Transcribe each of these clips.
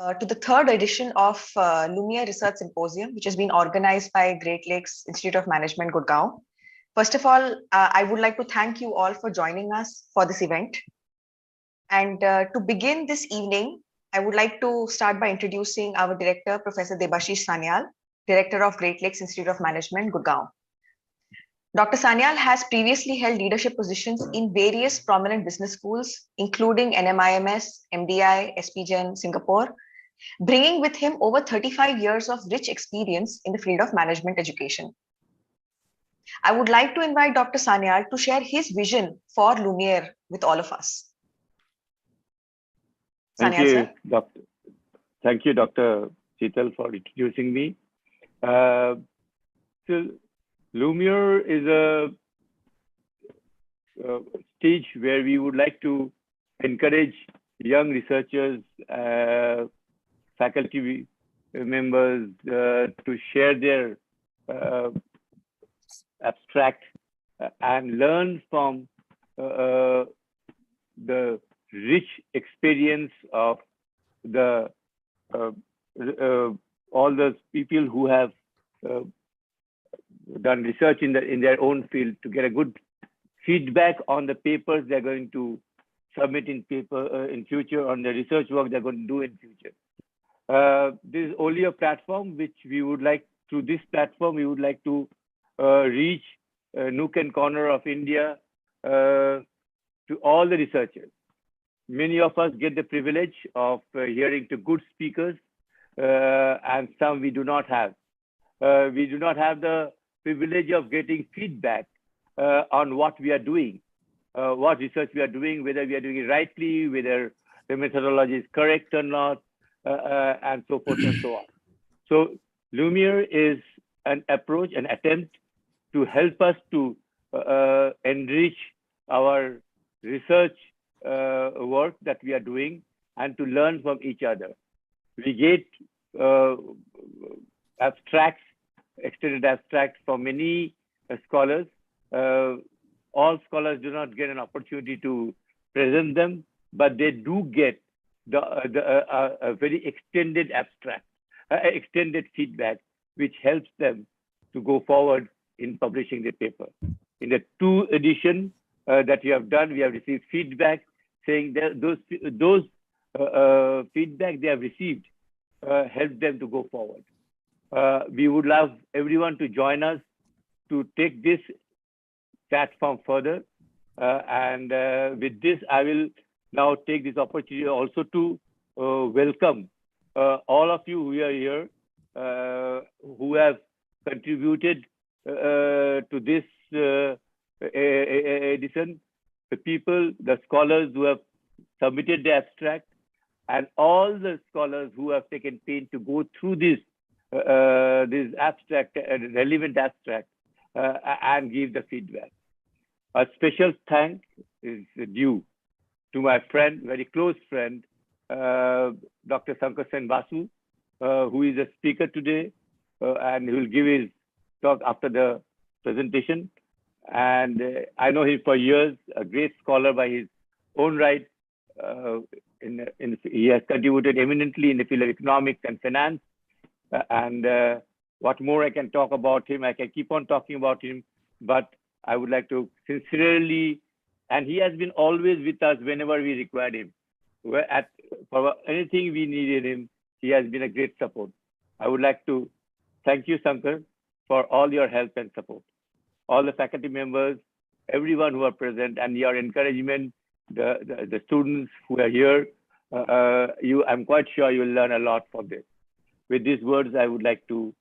To the third edition of Lumiere Research Symposium, which has been organized by Great Lakes Institute of Management, Gurgaon. First of all, I would like to thank you all for joining us for this event. And to begin this evening, I would like to start by introducing our director, Professor Debashish Sanyal, Director of Great Lakes Institute of Management, Gurgaon. Dr. Sanyal has previously held leadership positions in various prominent business schools, including NMIMS, MDI, SPGen, Singapore, bringing with him over 35 years of rich experience in the field of management education. I would like to invite Dr. Sanyal to share his vision for Lumiere with all of us. Thank you, Doctor. Thank you, Dr. Sheetal, for introducing me. So Lumiere is a stage where we would like to encourage young researchers, faculty members to share their abstract and learn from the rich experience of the all those people who have done research in their own field, to get a good feedback on the papers they're going to submit in future, on the research work they're going to do in future. This is only a platform which we would like, through this platform, we would like to reach nook and corner of India to all the researchers. Many of us get the privilege of hearing to good speakers, and some we do not have. We do not have the privilege of getting feedback on what we are doing, what research we are doing, whether we are doing it rightly, whether the methodology is correct or not, and so forth and so on. So Lumiere is an approach, an attempt to help us to enrich our research work that we are doing and to learn from each other. We get abstracts, extended abstracts from many scholars. All scholars do not get an opportunity to present them, but they do get a very extended abstract, extended feedback, which helps them to go forward in publishing the paper. In the 2 editions that we have done, we have received feedback saying that those feedback they have received help them to go forward. We would love everyone to join us to take this platform further. And with this, I will now take this opportunity also to welcome all of you who are here, who have contributed to this edition, the people, the scholars who have submitted the abstract, and all the scholars who have taken pain to go through this abstract, relevant abstract, and give the feedback. A special thanks is due to my friend, very close friend, Dr. Shankar Sen Basu, who is a speaker today, and he will give his talk after the presentation. And I know him for years, a great scholar by his own right. He has contributed eminently in the field of economics and finance. And what more I can talk about him, I can keep on talking about him, but I would like to sincerely, and he has been always with us whenever we required him. For anything we needed him, he has been a great support. I would like to thank you, Shankar, for all your help and support. All the faculty members, everyone who are present, and your encouragement, the students who are here, I'm quite sure you will learn a lot from this. With these words, I would like to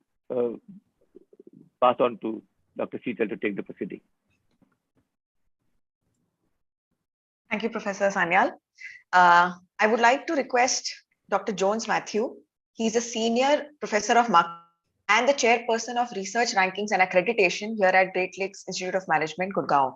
pass on to Dr. Sheetal to take the proceeding. Thank you, Professor Sanyal. I would like to request Dr. Jones Matthew. He's a senior professor of marketing and the chairperson of research rankings and accreditation here at Great Lakes Institute of Management, Gurgaon.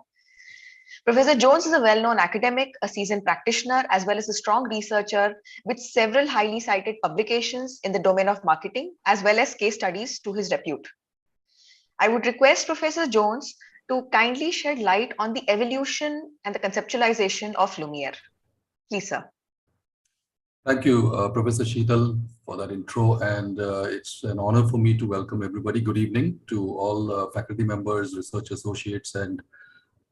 Professor Jones is a well-known academic, a seasoned practitioner, as well as a strong researcher with several highly cited publications in the domain of marketing, as well as case studies to his repute. I would request Professor Jones to kindly shed light on the evolution and the conceptualization of Lumiere. Please, sir. Thank you, Professor Sheetal, for that intro. And it's an honor for me to welcome everybody. Good evening to all faculty members, research associates, and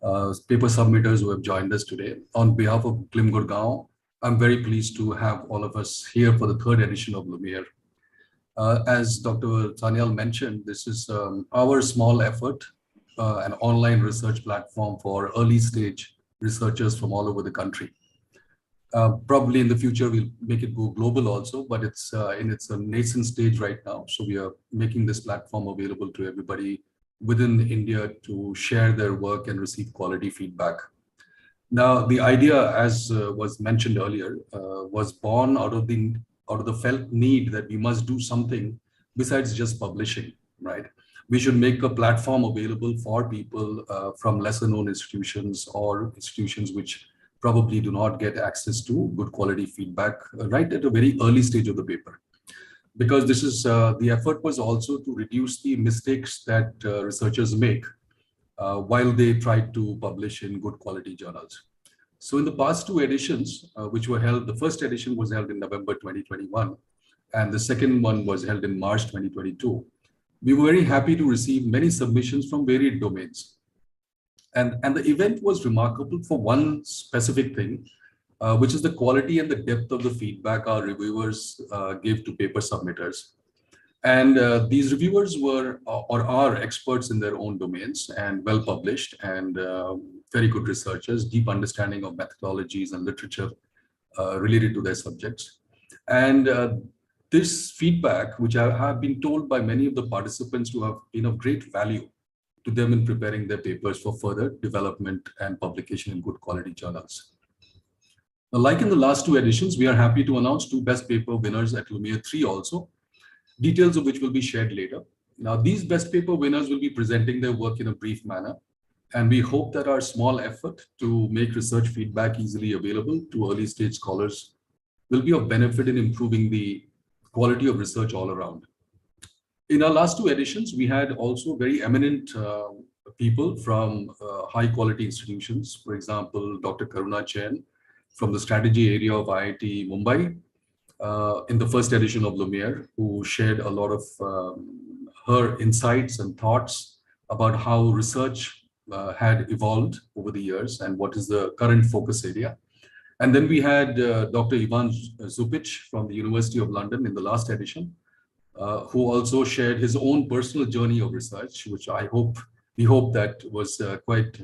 paper submitters who have joined us today. On behalf of GLIM Gurgaon, I'm very pleased to have all of us here for the third edition of Lumiere. As Dr. Sanyal mentioned, this is our small effort, an online research platform for early stage researchers from all over the country. Probably in the future, we'll make it go global also, but it's in its nascent stage right now. So we are making this platform available to everybody within India to share their work and receive quality feedback. Now, the idea, as was mentioned earlier, was born out of the felt need that we must do something besides just publishing, right? We should make a platform available for people from lesser known institutions or institutions which probably do not get access to good quality feedback right at a very early stage of the paper. Because this is the effort was also to reduce the mistakes that researchers make while they try to publish in good quality journals. So in the past two editions, which were held, the first edition was held in November 2021, and the second one was held in March 2022. We were very happy to receive many submissions from varied domains. And the event was remarkable for one specific thing, which is the quality and the depth of the feedback our reviewers gave to paper submitters. And these reviewers were or are experts in their own domains and well published and very good researchers, deep understanding of methodologies and literature related to their subjects. And this feedback, which I have been told by many of the participants to have been of great value to them in preparing their papers for further development and publication in good quality journals. Now, like in the last two editions, we are happy to announce two best paper winners at Lumiere 3 also, details of which will be shared later. Now, these best paper winners will be presenting their work in a brief manner, and we hope that our small effort to make research feedback easily available to early stage scholars will be of benefit in improving the quality of research all around. In our last two editions, we had also very eminent people from high quality institutions. For example, Dr. Karuna Chen from the strategy area of IIT Mumbai, in the first edition of Lumiere, who shared a lot of her insights and thoughts about how research had evolved over the years and what is the current focus area. And then we had Dr. Ivan Zupic from the University of London in the last edition, who also shared his own personal journey of research, which we hope that was quite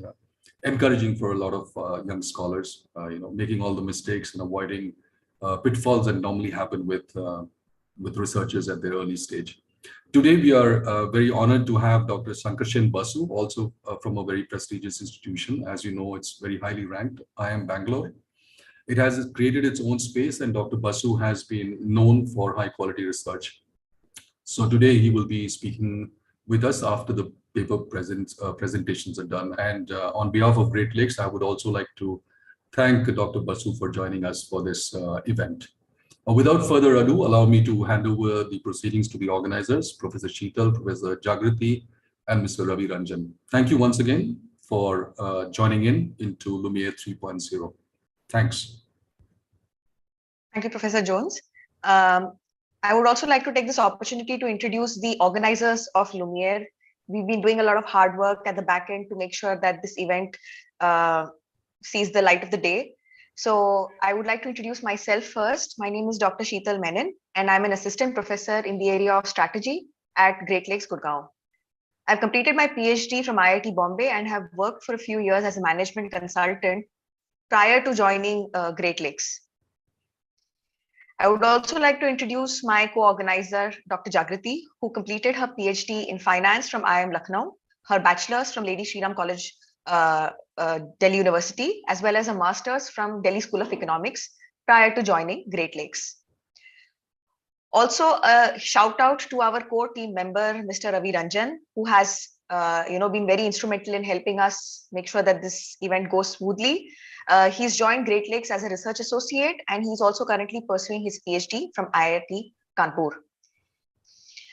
encouraging for a lot of young scholars, making all the mistakes and avoiding pitfalls that normally happen with researchers at their early stage. Today, we are very honored to have Dr. Sankarshan Basu, also from a very prestigious institution. As you know, it's very highly ranked, IIM Bangalore. It has created its own space, and Dr. Basu has been known for high quality research. So today he will be speaking with us after the paper presentations are done. And on behalf of Great Lakes, I would also like to thank Dr. Basu for joining us for this event. Without further ado, allow me to hand over the proceedings to the organizers, Professor Sheetal, Professor Jagrati, and Mr. Ravi Ranjan. Thank you once again for joining into Lumiere 3.0. Thanks. Thank you, Professor Jones. I would also like to take this opportunity to introduce the organizers of Lumiere. We've been doing a lot of hard work at the back end to make sure that this event sees the light of the day. So I would like to introduce myself first. My name is Dr. Sheetal Menon, and I'm an assistant professor in the area of strategy at Great Lakes, Gurgaon. I've completed my PhD from IIT Bombay and have worked for a few years as a management consultant prior to joining Great Lakes. I would also like to introduce my co-organizer, Dr. Jagrati, who completed her PhD in finance from IIM Lucknow, her bachelor's from Lady Shri Ram College, Delhi University, as well as a master's from Delhi School of Economics prior to joining Great Lakes. Also, a shout out to our core team member, Mr. Ravi Ranjan, who has been very instrumental in helping us make sure that this event goes smoothly. He's joined Great Lakes as a research associate, and he's also currently pursuing his PhD from IIT Kanpur.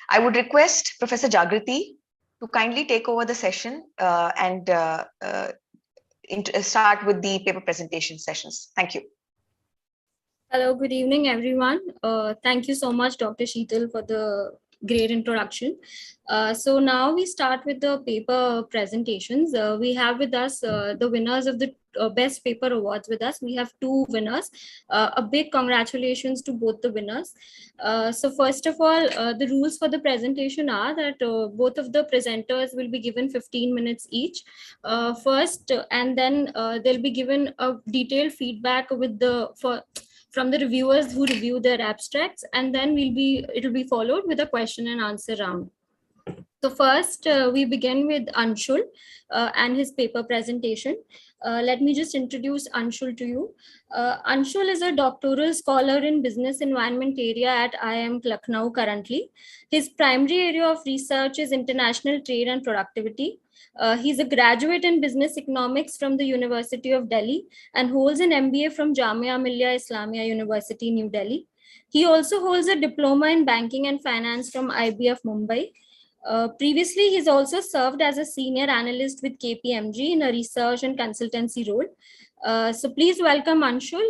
I would request Professor Jagrati to kindly take over the session and start with the paper presentation sessions. Thank you. Hello, good evening, everyone. Thank you so much, Dr. Sheetal, for the great introduction. So now we start with the paper presentations. We have with us the winners of the Best Paper Awards with us. We have two winners. A big congratulations to both the winners. So first of all, the rules for the presentation are that both of the presenters will be given 15 minutes each first, and then they'll be given a detailed feedback with from the reviewers who review their abstracts, and then it'll be followed with a question and answer round. So first, we begin with Anshul and his paper presentation. Let me just introduce Anshul to you. Anshul is a doctoral scholar in business environment area at IIM Lucknow currently. His primary area of research is international trade and productivity. He's a graduate in business economics from the University of Delhi and holds an MBA from Jamia Millia Islamia University, New Delhi. He also holds a diploma in banking and finance from IBF Mumbai. Previously, he's also served as a senior analyst with KPMG in a research and consultancy role. So please welcome Anshul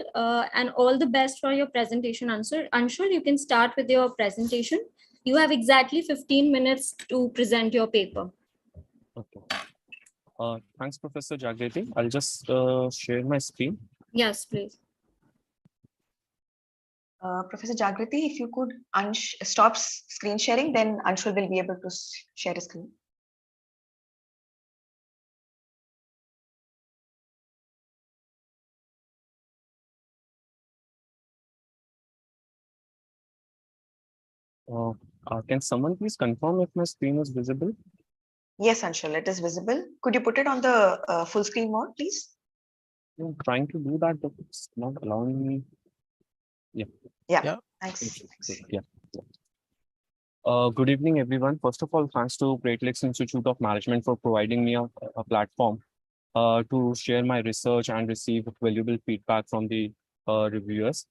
and all the best for your presentation. Anshul, you can start with your presentation. You have exactly 15 minutes to present your paper. Okay. Thanks, Professor Jagriti. I'll just share my screen. Yes, please. Professor Jagriti, if you could stop screen sharing, then Anshul will be able to share his screen. Can someone please confirm if my screen is visible? Yes, Anshul, it is visible. Could you put it on the full screen mode, please? I'm trying to do that, but it's not allowing me. Yeah. Thanks. Yeah. Good evening, everyone. First of all, thanks to Great Lakes Institute of Management for providing me a platform to share my research and receive valuable feedback from the reviewers.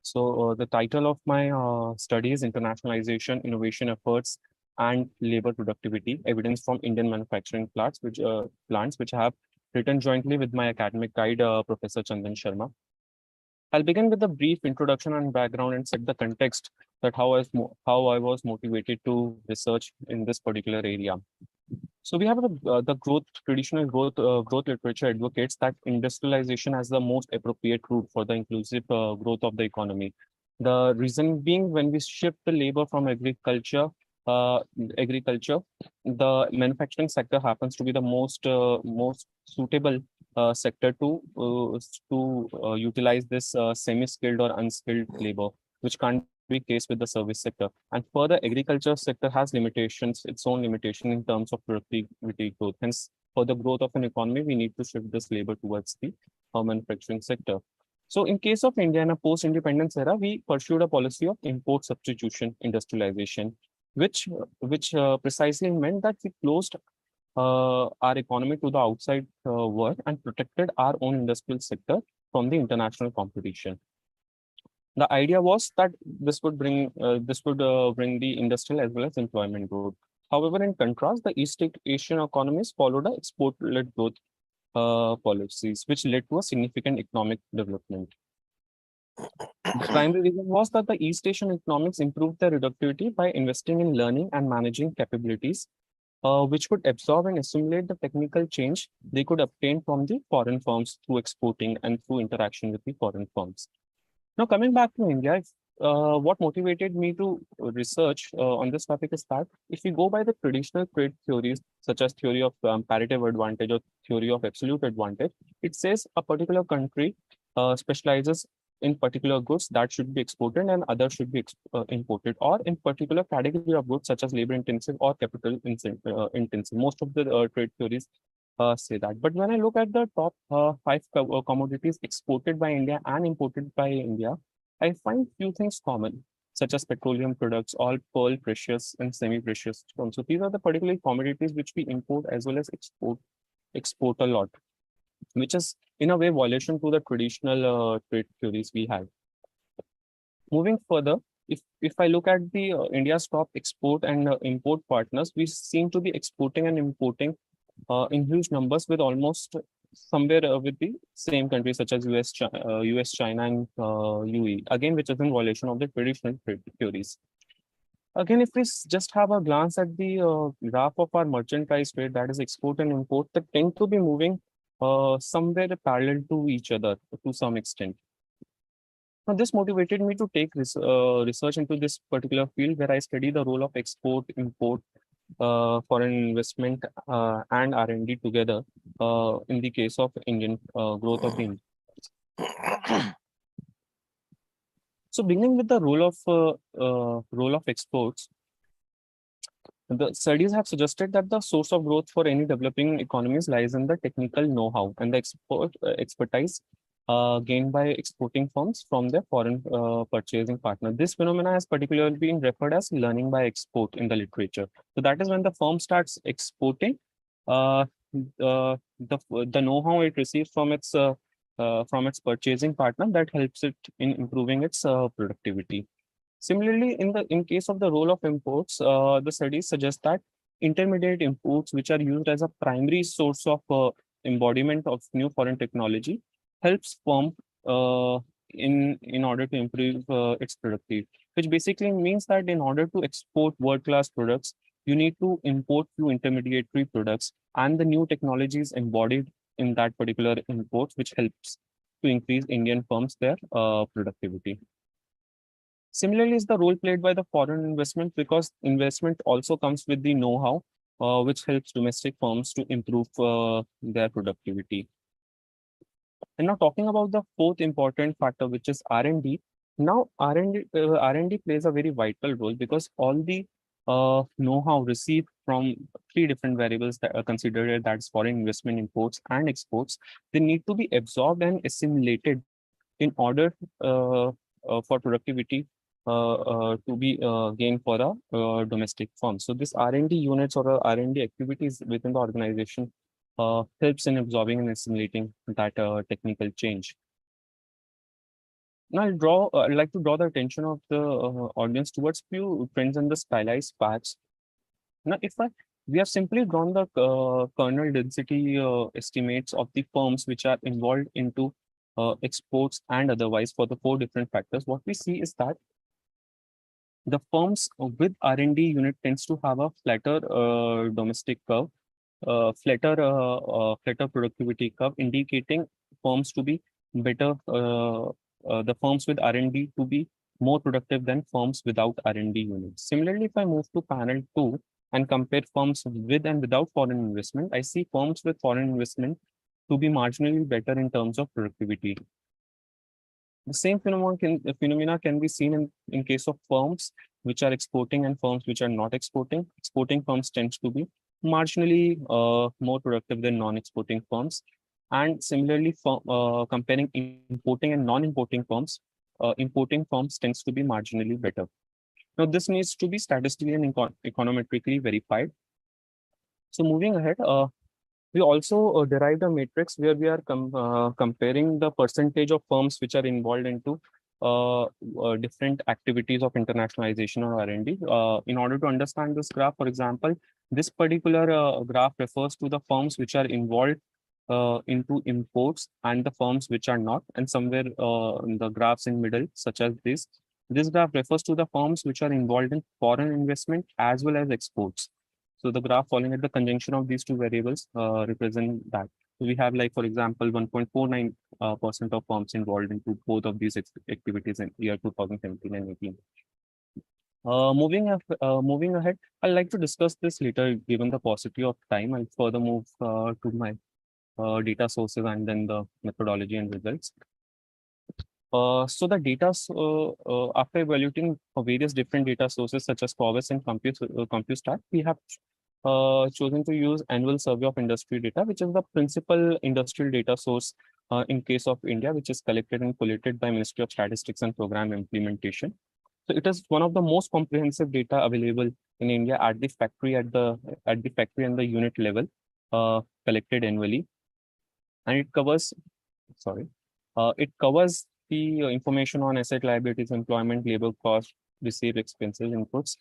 So the title of my study is Internationalization, Innovation Efforts, and Labor Productivity, Evidence from Indian Manufacturing Plants, which I have written jointly with my academic guide, Professor Chandan Sharma. I'll begin with a brief introduction and background and set the context that how I was motivated to research in this particular area. So we have the traditional growth literature advocates that industrialization as the most appropriate route for the inclusive growth of the economy. The reason being, when we shift the labor from agriculture, the manufacturing sector happens to be the most suitable sector to utilize this semi-skilled or unskilled labor, which can't be case with the service sector. And further, agriculture sector has limitations, its own limitation in terms of productivity growth. Hence, for the growth of an economy, we need to shift this labor towards the manufacturing sector. So in case of India in a post-independence era, we pursued a policy of import substitution industrialization, which precisely meant that we closed our economy to the outside world and protected our own industrial sector from the international competition. The idea was that this would bring the industrial as well as employment growth. However, in contrast, the East Asian economies followed a export-led growth policies, which led to a significant economic development. The primary reason was that the East Asian economics improved their productivity by investing in learning and managing capabilities, which could absorb and assimilate the technical change they could obtain from the foreign firms through exporting and through interaction with the foreign firms. Now, coming back to India, what motivated me to research on this topic is that if we go by the traditional trade theories, such as theory of comparative advantage or theory of absolute advantage, it says a particular country specializes in particular goods that should be exported and others should be imported, or in particular category of goods such as labor intensive or capital intensive. Most of the trade theories say that. But when I look at the top 5 commodities exported by India and imported by India, I find few things common, such as petroleum products, all pearl, precious, and semi-precious stones. So these are the particular commodities which we import as well as export a lot, which is in a way violation to the traditional trade theories we had. Moving further, if I look at the India's top export and import partners, we seem to be exporting and importing in huge numbers with almost somewhere with the same countries such as US, China, and UAE, again, which is in violation of the traditional trade theories. Again, if we just have a glance at the graph of our merchandise trade, that is export and import, they tend to be moving somewhere parallel to each other to some extent. Now, this motivated me to take research into this particular field where I study the role of export, import, foreign investment, and R&D together in the case of Indian growth of the India. So, beginning with the role of exports, the studies have suggested that the source of growth for any developing economies lies in the technical know-how and the expertise gained by exporting firms from their foreign purchasing partner. This phenomena has particularly been referred as learning by export in the literature. So that is when the firm starts exporting the know-how it receives from its purchasing partner that helps it in improving its productivity. Similarly, in case of the role of imports, the studies suggest that intermediate imports, which are used as a primary source of embodiment of new foreign technology, helps firm in order to improve its productivity, which basically means that in order to export world-class products, you need to import few intermediary products and the new technologies embodied in that particular import, which helps to increase Indian firms their productivity. Similarly, is the role played by the foreign investment, because investment also comes with the know-how, which helps domestic firms to improve their productivity. And now talking about the fourth important factor, which is R&D. Now R&D plays a very vital role because all the know-how received from three different variables that are considered, that's foreign investment, imports, and exports, they need to be absorbed and assimilated in order for productivity to be gained for the domestic firms. So this R&D units or R&D activities within the organization helps in absorbing and assimilating that technical change. Now I'd like to draw the attention of the audience towards few trends in the stylized facts. Now, we have simply drawn the kernel density estimates of the firms which are involved into exports and otherwise for the four different factors. What we see is that the firms with R&D unit tends to have a flatter domestic curve, flatter productivity curve, indicating firms to be better, the firms with R&D to be more productive than firms without R&D units. Similarly, if I move to panel 2 and compare firms with and without foreign investment, I see firms with foreign investment to be marginally better in terms of productivity. The same phenomena can be seen in case of firms which are exporting and firms which are not exporting. Exporting firms tend to be marginally more productive than non-exporting firms. And similarly, comparing importing and non-importing firms, importing firms tends to be marginally better. Now, this needs to be statistically and econometrically verified. So moving ahead, we also derived a matrix where we are comparing the percentage of firms which are involved into different activities of internationalization or R&D. In order to understand this graph, for example, this particular graph refers to the firms which are involved into imports and the firms which are not, and somewhere in the graphs in middle, such as this graph refers to the firms which are involved in foreign investment as well as exports. So the graph following at the conjunction of these two variables represent that. So we have, like, for example, 1.49% of firms involved into both of these activities in year 2017 and 18. Moving ahead, I'd like to discuss this later, given the paucity of time. I'll further move to my data sources and then the methodology and results. So the data, after evaluating various different data sources such as Covas and CompuStat, we have chosen to use annual survey of industry data, which is the principal industrial data source in case of India, which is collected and collated by Ministry of Statistics and Program Implementation. So it is one of the most comprehensive data available in India at the factory and the unit level, collected annually, and it covers the information on asset, liabilities, employment, labor cost, received expenses, inputs,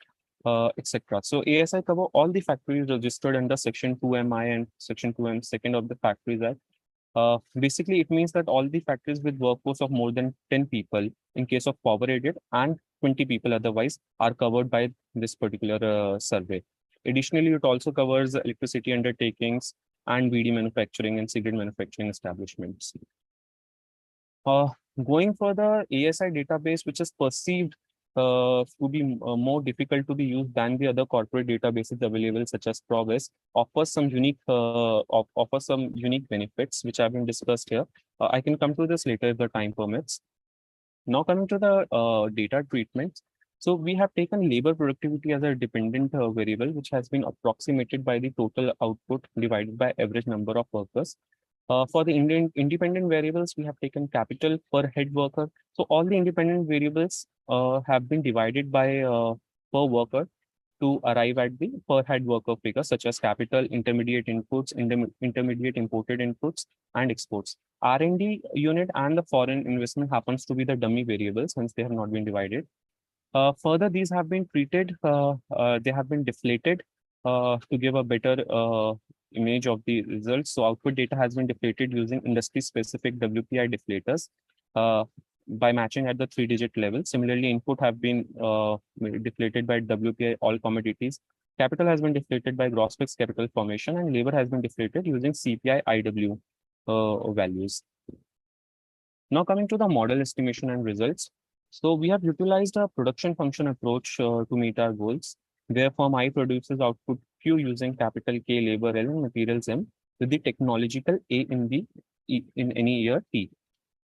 etc. So ASI cover all the factories registered under Section 2MI and Section 2M, second of the Factories Act, Basically, it means that all the factories with workforce of more than 10 people in case of power aided and 20 people otherwise are covered by this particular survey. Additionally, it also covers electricity undertakings and BD manufacturing and cigarette manufacturing establishments. Going for the ASI database, which is perceived to be more difficult to be used than the other corporate databases available, such as Progress, offers some unique benefits, which have been discussed here. I can come to this later if the time permits. Now coming to the data treatments. So we have taken labor productivity as a dependent variable, which has been approximated by the total output divided by average number of workers. For the independent variables, we have taken capital per head worker. So all the independent variables have been divided by per worker to arrive at the per head worker figure, such as capital, intermediate inputs, intermediate imported inputs, and exports. R&D unit and the foreign investment happens to be the dummy variables, since they have not been divided. Further, these have been treated, they have been deflated to give a better image of the results. So output data has been deflated using industry-specific WPI deflators by matching at the 3-digit level. Similarly, input have been deflated by WPI all commodities. Capital has been deflated by gross fixed capital formation, and labor has been deflated using CPI IW values. Now coming to the model estimation and results. So we have utilized a production function approach to meet our goals, where firm I produces output Q using capital K, labor L, and materials M, with the technological A in any year T.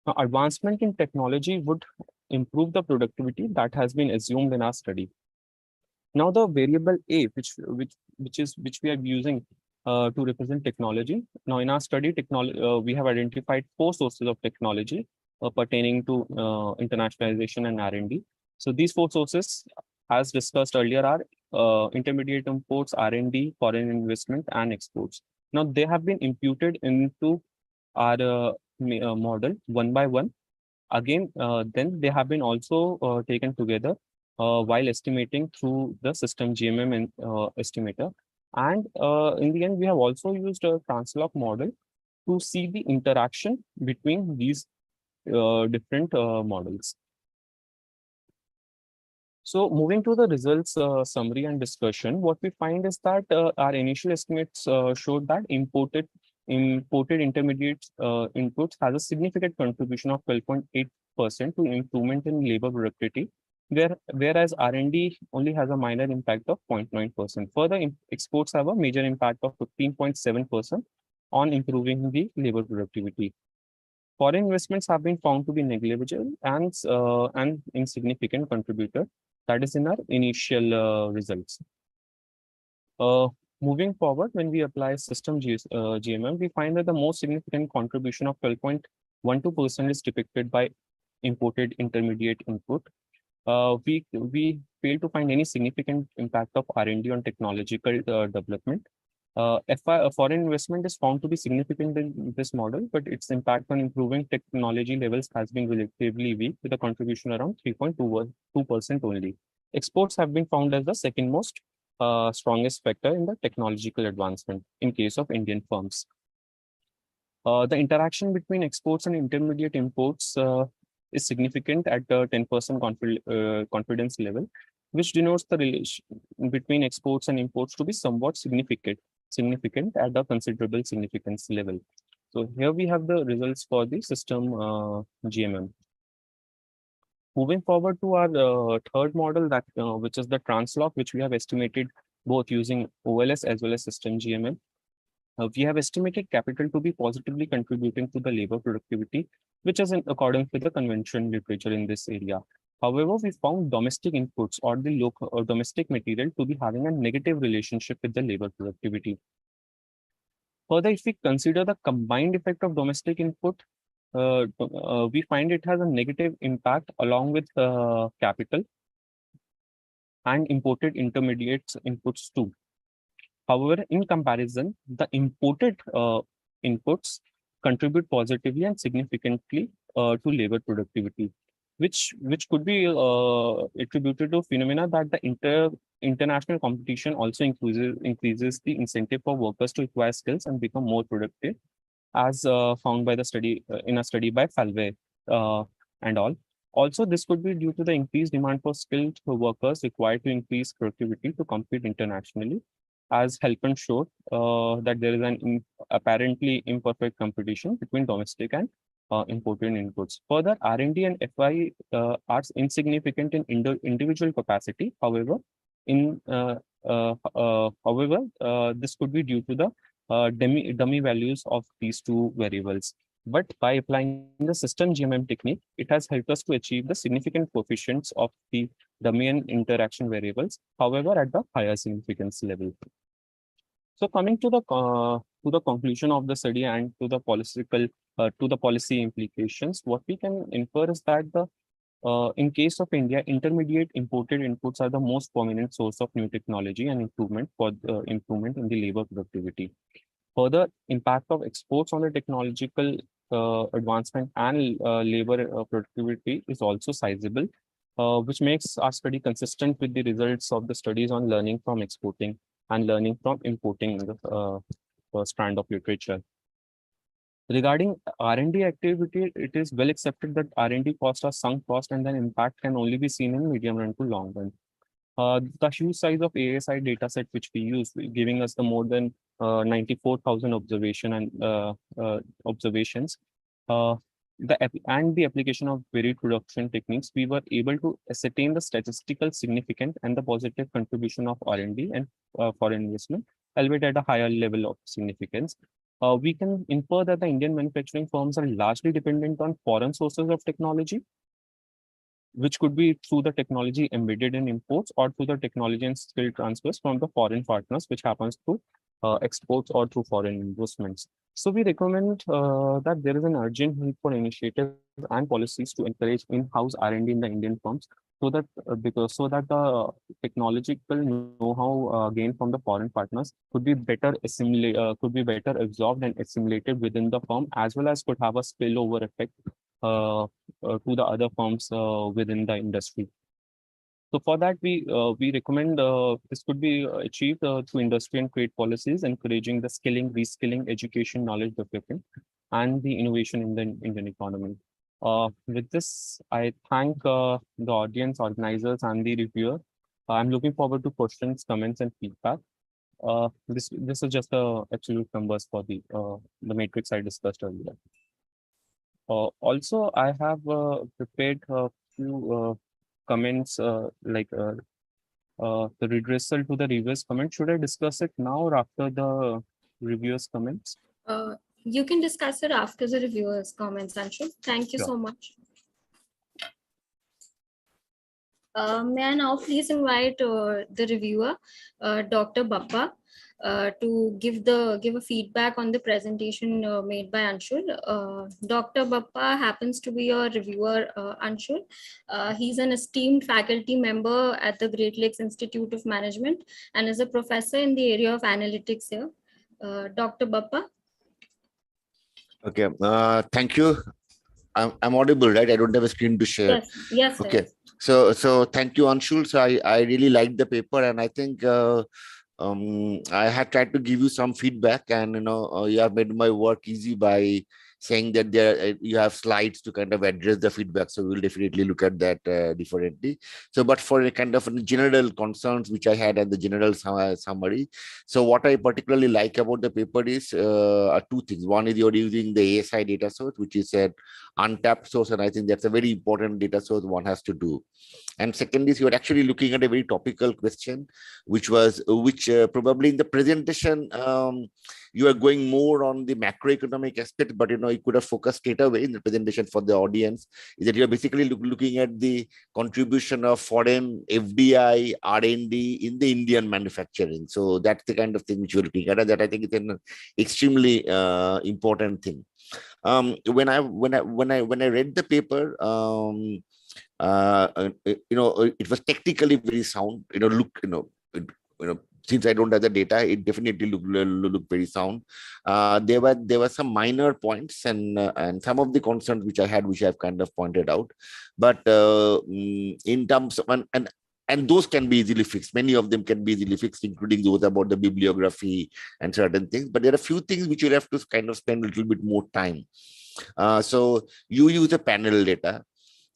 Now, advancement in technology would improve the productivity that has been assumed in our study. Now the variable A, which we are using to represent technology. Now in our study, we have identified 4 sources of technology pertaining to internationalization and R&D. So these 4 sources, as discussed earlier, are intermediate imports, R&D, foreign investment, and exports. Now they have been imputed into our model one by one. Again, then they have been also taken together while estimating through the system GMM and estimator. And in the end, we have also used a translog model to see the interaction between these different models. So moving to the results summary and discussion, what we find is that our initial estimates showed that imported intermediate inputs has a significant contribution of 12.8% to improvement in labor productivity, whereas R&D only has a minor impact of 0.9%. Further, exports have a major impact of 15.7% on improving the labor productivity. Foreign investments have been found to be negligible and insignificant contributor. That is in our initial results. Moving forward, when we apply system GMM, we find that the most significant contribution of 12.12% is depicted by imported intermediate input. We fail to find any significant impact of R&D on technological development. Foreign investment is found to be significant in this model, but its impact on improving technology levels has been relatively weak, with a contribution around 3.2% only. Exports have been found as the second most strongest factor in the technological advancement in case of Indian firms. The interaction between exports and intermediate imports is significant at the 10% confidence level, which denotes the relation between exports and imports to be somewhat significant at a considerable significance level. So here we have the results for the system GMM. Moving forward to our third model, that which is the translog, which we have estimated both using OLS as well as system GMM. We have estimated capital to be positively contributing to the labor productivity, which is in accordance with the convention literature in this area. However, we found domestic inputs or the local or domestic material to be having a negative relationship with the labor productivity. Further, if we consider the combined effect of domestic input, we find it has a negative impact along with capital and imported intermediates inputs too. However, in comparison, the imported inputs contribute positively and significantly to labor productivity, which could be attributed to phenomena that the international competition also increases the incentive for workers to acquire skills and become more productive. as found by the study in a study by Falve and all. Also, this could be due to the increased demand for skilled workers required to increase productivity to compete internationally, as Helpen showed that there is an apparently imperfect competition between domestic and imported inputs. Further, R&D and FI are insignificant in individual capacity. However, this could be due to the dummy values of these two variables. But by applying the system GMM technique, it has helped us to achieve the significant coefficients of the dummy and interaction variables, however, at the higher significance level. So coming to the conclusion of the study and to the policy implications, what we can infer is that in case of India, intermediate imported inputs are the most prominent source of new technology and improvement in the labor productivity. Further, impact of exports on the technological advancement and labor productivity is also sizable, which makes our study consistent with the results of the studies on learning from exporting and learning from importing in the strand of literature. Regarding R&D activity, it is well accepted that R&D costs are sunk cost and then impact can only be seen in medium run to long run. The huge size of ASI dataset which we use, giving us the more than 94,000 observations, and the application of varied production techniques, we were able to ascertain the statistical significance and the positive contribution of R&D and foreign investment, albeit at a higher level of significance. We can infer that the Indian manufacturing firms are largely dependent on foreign sources of technology, which could be through the technology embedded in imports or through the technology and skill transfers from the foreign partners, which happens through exports or through foreign investments. So we recommend that there is an urgent need for initiatives and policies to encourage in-house R&D in the Indian firms, so that the technological know-how gained from the foreign partners could be better absorbed and assimilated within the firm, as well as could have a spillover effect to the other firms within the industry. So for that, we recommend this could be achieved through industry and trade policies, encouraging the skilling, reskilling, education, knowledge development, and the innovation in the Indian economy. With this, I thank the audience, organizers, and the reviewer. I'm looking forward to questions, comments, and feedback. This is just absolute numbers for the matrix I discussed earlier. Also, I have prepared a few comments like the redressal to the reviewers' comment. Should I discuss it now or after the reviewers' comments? You can discuss it after the reviewers' comments, Anshu. Thank you so much. May I now please invite the reviewer, Dr. Bappa, to give a feedback on the presentation made by Anshul. Dr. Bappa happens to be a reviewer, Anshul. He's an esteemed faculty member at the Great Lakes Institute of Management and is a professor in the area of analytics here. Dr. Bappa. Okay, thank you. I'm audible, right? I don't have a screen to share. Yes. Okay. So thank you, Anshul. So I really liked the paper, and I think I had tried to give you some feedback, and you have made my work easy by saying that you have slides to kind of address the feedback. So we'll definitely look at that differently. So, but for a kind of general concerns which I had and the general summary. So what I particularly like about the paper is two things. One is you're using the ASI data source, which is an untapped source, and I think that's a very important data source one has to do. And second is you're actually looking at a very topical question, which probably in the presentation you are going more on the macroeconomic aspect, but you could have focused straight away in the presentation for the audience is that you're basically looking at the contribution of foreign FDI, R&D in the Indian manufacturing. So that's the kind of thing which you're looking at, and that I think is an extremely important thing. When I read the paper, it was technically very sound. Since I don't have the data, it definitely looked very sound. There were some minor points and some of the concerns which I had, which I've kind of pointed out. But in terms of and and those can be easily fixed. Many of them can be easily fixed, including those about the bibliography and certain things. But there are a few things which you'll have to kind of spend a little bit more time. So you use the panel data.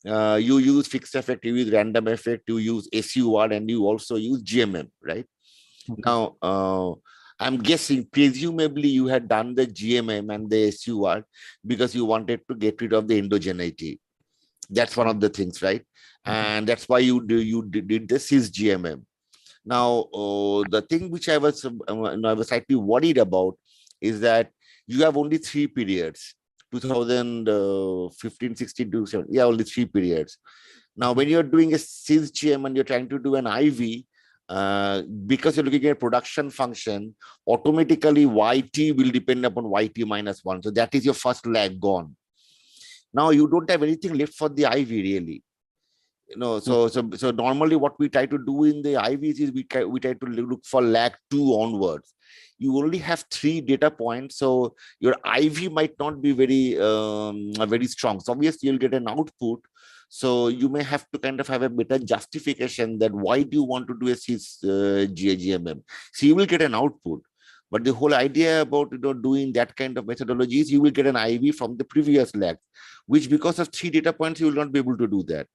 You use fixed effect, you use random effect, you use SUR, and you also use GMM, right? Okay. Now, I'm guessing, presumably you had done the GMM and the SUR because you wanted to get rid of the endogeneity. That's one of the things, right? And that's why you did the cis GMM. Now, the thing which I was slightly worried about is that you have only 3 periods, 2015, 16 to 17. Yeah, only 3 periods. Now, when you're doing a cis GM and you're trying to do an IV, because you're looking at production function, automatically YT will depend upon YT minus 1. So that is your first lag gone. Now you don't have anything left for the IV really. So normally what we try to do in the IVs is we try to look for lag 2 onwards. You only have 3 data points, so your IV might not be very strong. So obviously you'll get an output. So you may have to kind of have a better justification that why do you want to do a cis GMM. So you will get an output. But the whole idea about doing that kind of methodology is you will get an IV from the previous lag, which because of 3 data points, you will not be able to do that.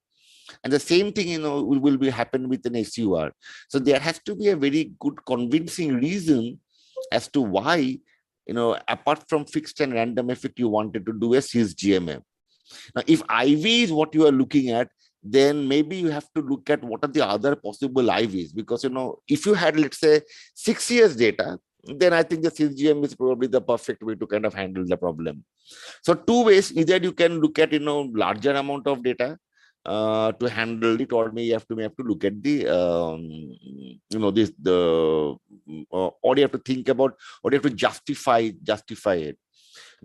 And the same thing, will be happen with an SUR. So there has to be a very good convincing reason as to why, apart from fixed and random effect, you wanted to do a cis GMM. Now, if IV is what you are looking at, then maybe you have to look at what are the other possible IVs. Because, if you had, let's say, 6 years data, then I think the cis GM is probably the perfect way to kind of handle the problem. So 2 ways: either you can look at, larger amount of data to handle it, or may have to look at the, or you have to think about, or you have to justify it.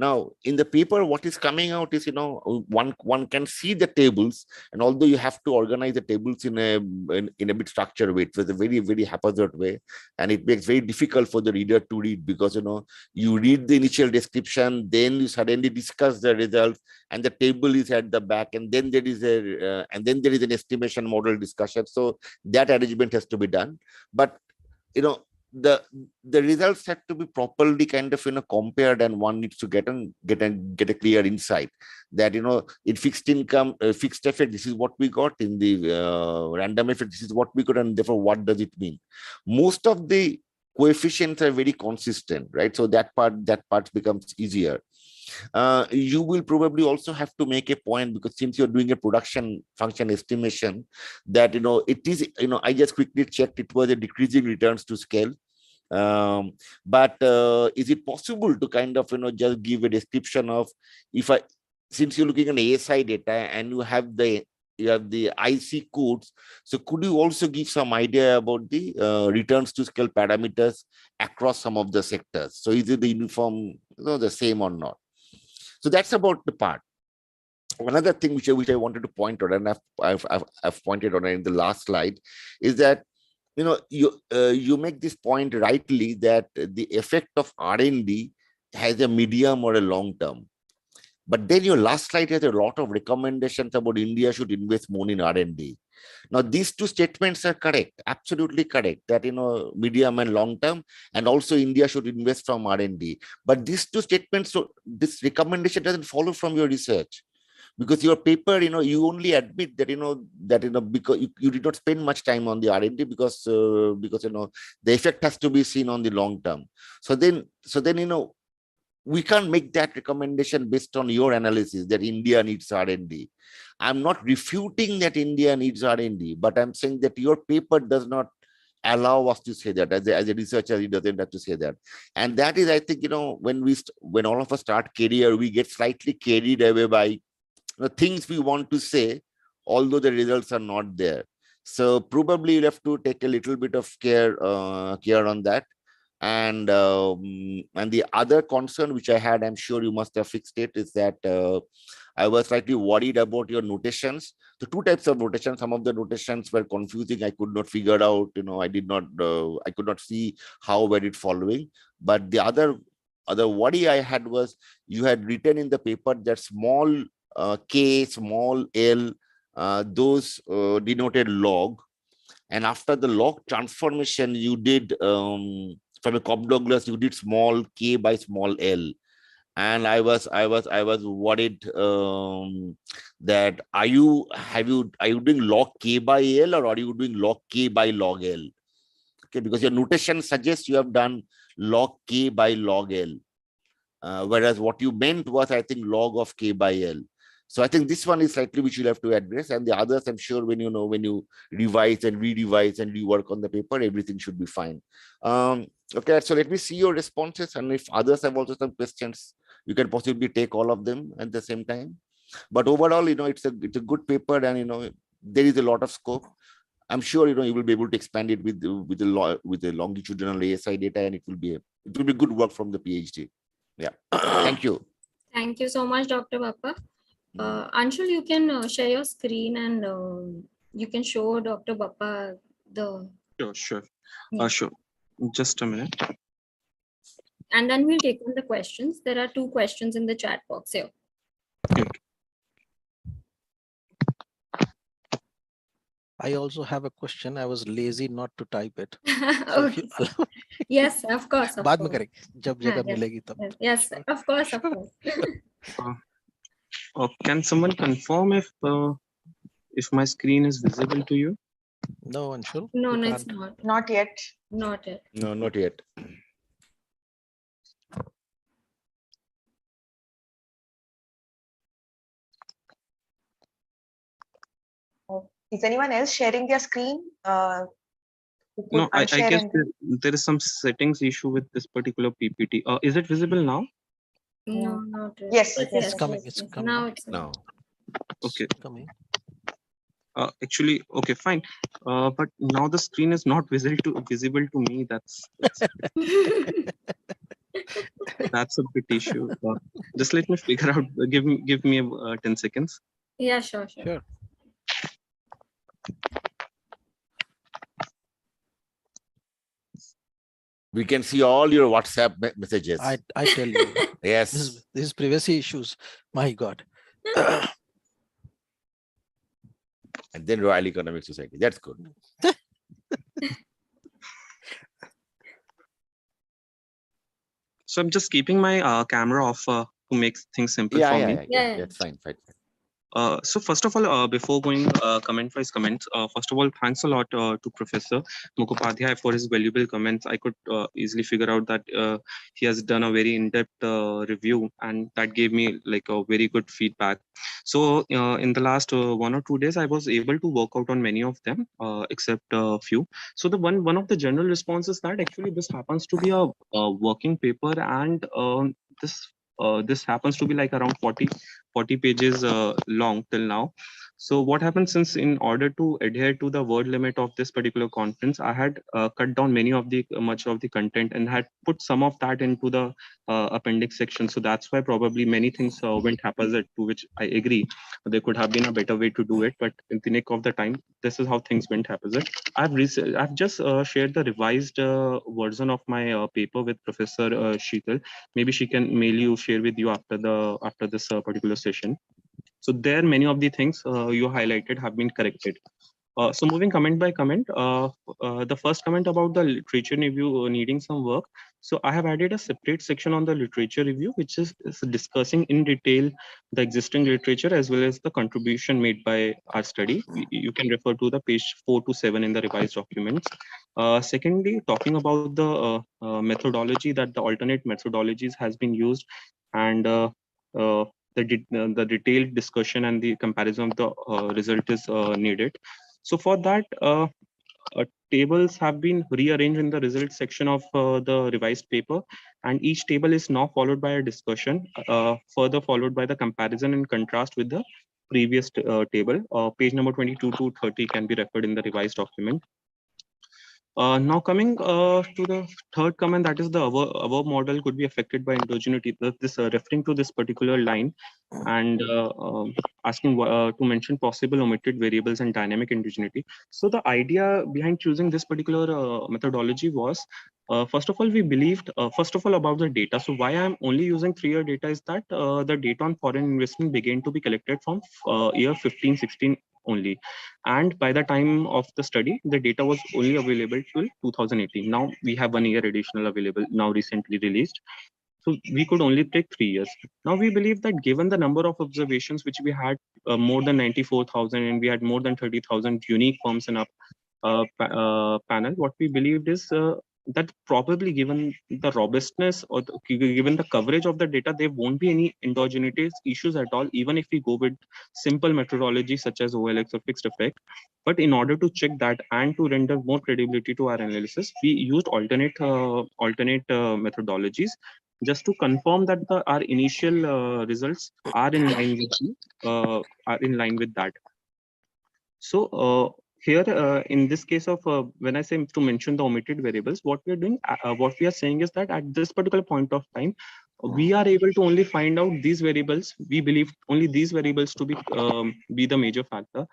Now, in the paper, what is coming out is, one can see the tables, and although you have to organize the tables in a bit structured way, it's a very, very haphazard way, and it makes very difficult for the reader to read because, you read the initial description, then you suddenly discuss the results, and the table is at the back, and then there is an estimation model discussion. So that arrangement has to be done, but the results have to be properly kind of compared, and one needs to get a clear insight that in fixed income, fixed effect, this is what we got; in the random effect, this is what we got, and therefore what does it mean? Most of the coefficients are very consistent, right? So that part becomes easier. You will probably also have to make a point, because since you're doing a production function estimation, that it is, I just quickly checked, it was a decreasing returns to scale. But is it possible to kind of just give a description of, since you're looking at ASI data and you have the IC codes, so could you also give some idea about the returns to scale parameters across some of the sectors? So is it the uniform, the same or not? So that's about the part. Another thing which I wanted to point out, and I've pointed out in the last slide, is that you make this point rightly, that the effect of R&D has a medium or a long term. But then your last slide has a lot of recommendations about India should invest more in R&D. Now, these 2 statements are correct, absolutely correct, that, medium and long term, and also India should invest from R&D. But these 2 statements, so this recommendation doesn't follow from your research. Because your paper, you only admit that, because you did not spend much time on the R&D because the effect has to be seen on the long term. So then, we can't make that recommendation based on your analysis that India needs R&D. I'm not refuting that India needs R&D, but I'm saying that your paper does not allow us to say that. As a researcher, it doesn't have to say that. And that is, I think, when all of us start career, we get slightly carried away by things we want to say, although the results are not there. So probably you have to take a little bit of care on that. And the other concern which I had, I'm sure you must have fixed it, is that I was slightly worried about your notations. So 2 types of notations. Some of the notations were confusing. I could not figure out, I could not see how were it following. But the other worry I had was, you had written in the paper that small k, small l, those denoted log. And after the log transformation, you did from a Cobb Douglas, you did small k by small l. And I was worried that are you doing log k by l, or are you doing log k by log l? Okay, because your notation suggests you have done log k by log l, whereas what you meant was, I think, log of k by l. So I think this one is slightly which you'll have to address, and the others, I'm sure, when you revise and re-revise and rework on the paper, everything should be fine. Okay, so let me see your responses, and if others have also some questions, you can possibly take all of them at the same time. But overall, it's a good paper, and there is a lot of scope. I'm sure you will be able to expand it with the longitudinal ASI data, and it will be good work from the PhD. Yeah, thank you. Thank you so much, Dr. Bappa. Anshul, you can share your screen and you can show Dr. Bappa the. Sure. Yeah. Sure. Just a minute. And then we'll take on the questions. There are 2 questions in the chat box here. I also have a question. I was lazy not to type it. Okay. Yes, of course. बाद में करेंगे जब जगह मिलेगी तब. Yes, of course. Can someone confirm if my screen is visible to you? No, Anshul. No, you it's can't. not. Not yet. Not yet. No, not yet. Is anyone else sharing their screen? No, I guess there is some settings issue with this particular PPT. Is it visible now? No, not yet. Yes, It's coming. It's coming. Now it's No. Okay. It's coming. Actually, okay, fine. But now the screen is not visible to me. That's a bit issue. Just let me figure out. Give me 10 seconds. Yeah, sure. Sure. We can see all your WhatsApp messages. I tell you. Yes. This is privacy issues. My God. And then Royal Economic Society. That's good. So I'm just keeping my camera off to make things simple for me. Yeah. That's fine. So first of all, before going comment-wise comments, first of all, thanks a lot to Professor Mukhopadhyay for his valuable comments. I could easily figure out that he has done a very in-depth review, and that gave me like a very good feedback. So in the last 1 or 2 days, I was able to work out on many of them, except a few. So the one of the general responses that actually this happens to be a working paper, and this happens to be like around 40 pages long till now. So what happens, since in order to adhere to the word limit of this particular conference, I had cut down much of the content and had put some of that into the appendix section. So that's why probably many things went haphazard, to which I agree. There could have been a better way to do it, but in the nick of the time, this is how things went haphazard. I've just shared the revised version of my paper with Professor Sheetal. Maybe she can share with you after this particular session. So there, many of the things you highlighted have been corrected. So moving comment by comment, the first comment about the literature review needing some work. So I have added a separate section on the literature review, which is discussing in detail the existing literature as well as the contribution made by our study. You can refer to the page 4 to 7 in the revised documents. Secondly, talking about the methodology, that the alternate methodologies has been used, and the detailed discussion and the comparison of the result is needed. So for that, tables have been rearranged in the results section of the revised paper, and each table is now followed by a discussion, further followed by the comparison and contrast with the previous table. Page number 22 to 30 can be referred in the revised document. Now coming to the third comment, that is the above model could be affected by endogeneity. This referring to this particular line, and asking to mention possible omitted variables and dynamic endogeneity. So the idea behind choosing this particular methodology was First of all, we believed, first of all, about the data. So why I'm only using 3-year data is that the data on foreign investment began to be collected from year 15-16 only. And by the time of the study, the data was only available till 2018. Now we have 1 year additional available, now recently released. So we could only take 3 years. Now we believe that given the number of observations, which we had more than 94,000, and we had more than 30,000 unique firms in our panel, what we believed is that probably given the robustness or given the coverage of the data, there won't be any endogenous issues at all, even if we go with simple methodology such as OLX or fixed effect. But in order to check that and to render more credibility to our analysis, we used alternate methodologies just to confirm that our initial results are in line with that. So here, in this case of when I say to mention the omitted variables, what we are doing, what we are saying is that at this particular point of time, we are able to only find out these variables. We believe only these variables to be the major factor.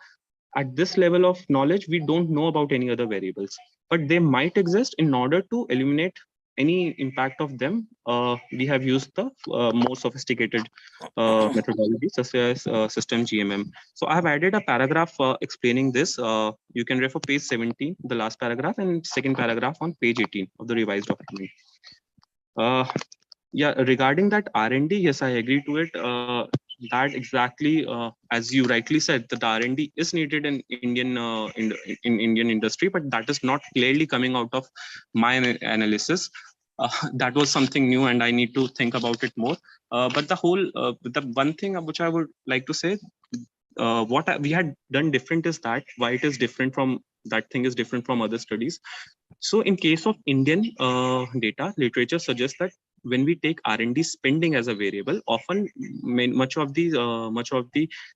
At this level of knowledge, we don't know about any other variables, but they might exist. In order to eliminate any impact of them, we have used the more sophisticated methodology such as system GMM. So I have added a paragraph explaining this. You can refer page 17, the last paragraph, and second paragraph on page 18 of the revised document. Yeah, regarding that R&D, yes, I agree to it. That exactly, as you rightly said, that R&D is needed in Indian Indian industry, but that is not clearly coming out of my analysis. That was something new, and I need to think about it more. But the one thing which I would like to say, what we had done different is that why it is different from that thing is different from other studies. So in case of Indian data, literature suggests that when we take R&D spending as a variable, often much of the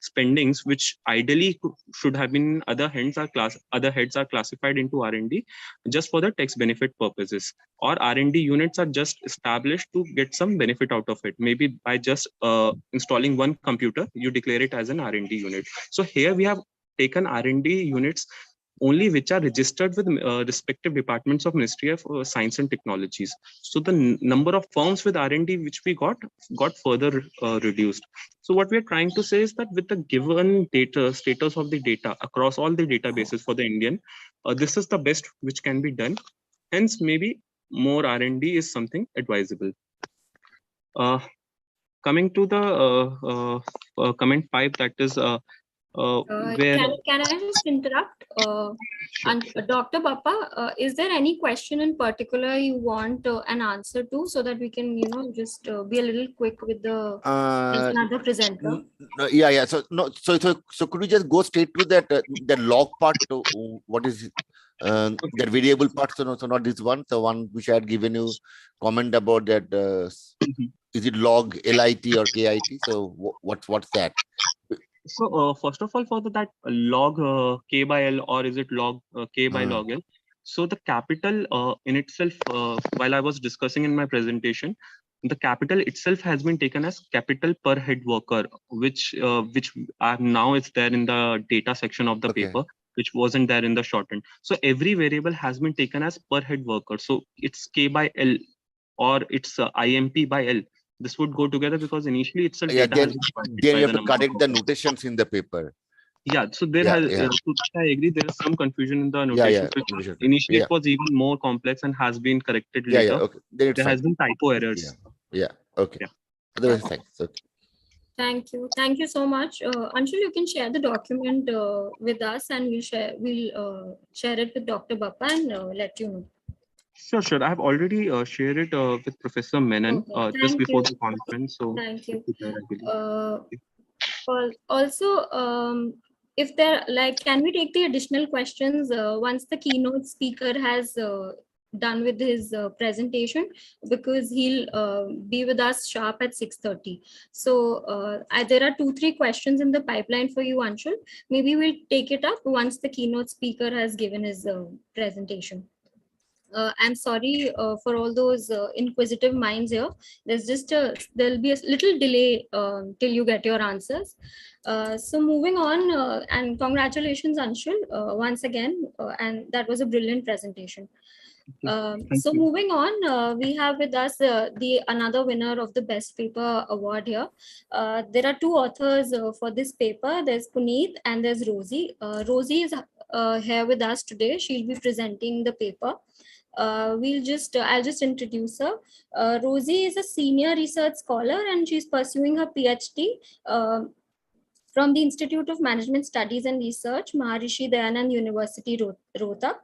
spendings which ideally should have been other heads are classified into R&D just for the tax benefit purposes, or R&D units are just established to get some benefit out of it. Maybe by just installing one computer, you declare it as an R&D unit. So here we have taken R&D units only which are registered with respective departments of Ministry of Science and Technologies. So the number of firms with R&D which we got further reduced. So what we are trying to say is that with the given data, status of the data across all the databases for the Indian, this is the best which can be done. Hence, maybe more R&D is something advisable. Coming to the comment 5, that is where can I just interrupt? And Dr. Bappa, is there any question in particular you want an answer to, so that we can, just be a little quick with the another presenter? Yeah. So could we just go straight to that the log part? What is that variable part? So not this one. The one which I had given you comment about that. Is it log LIT or KIT? So what's that? So first of all, for that log K by L, or is it log K by log L? So the capital in itself, while I was discussing in my presentation, the capital itself has been taken as capital per head worker, which now is there in the data section of the paper, which wasn't there in the shorthand. So every variable has been taken as per head worker. So it's K by L, or it's IMP by L. This would go together because initially it's a data. Then you have to correct the notations in the paper. Yeah, so there I agree, there is some confusion in the notation. Initially it was even more complex and has been corrected later. There has been typo errors. Okay. Otherwise, thanks. Okay. Thank you so much. Anshul, you can share the document with us, and we'll share it with Dr. Bappa and let you know. Sure. I have already shared it with Professor Menon just before the conference. So thank you. Also, if there, can we take the additional questions once the keynote speaker has done with his presentation, because he'll be with us sharp at 6:30. So there are 2-3 questions in the pipeline for you, Anshul. Maybe we'll take it up once the keynote speaker has given his presentation. I'm sorry for all those inquisitive minds here. There'll be a little delay till you get your answers. So moving on, and congratulations, Anshul, once again, and that was a brilliant presentation. So moving on, we have with us the another winner of the best paper award here. There are two authors for this paper. There's Puneet and there's Rosie. Rosie is here with us today. She'll be presenting the paper. I'll just introduce her. Rosie is a senior research scholar and she's pursuing her PhD from the Institute of Management Studies and Research, Maharishi Dayanand University, Rohtak.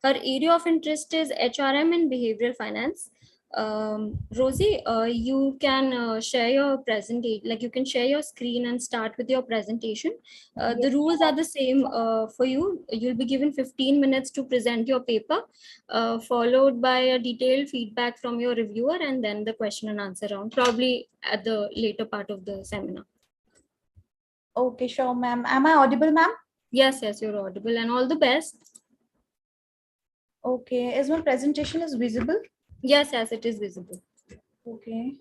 Her area of interest is HRM and behavioral finance. Rosie, you can share your presentation, like you can share your screen and start with your presentation. The rules are the same for you. You'll be given 15 minutes to present your paper, followed by a detailed feedback from your reviewer and then the question and answer round, probably at the later part of the seminar. Okay, sure, ma'am. Am I audible, ma'am? Yes, you're audible and all the best. Okay, is my presentation is visible? Yes, it is visible. Okay.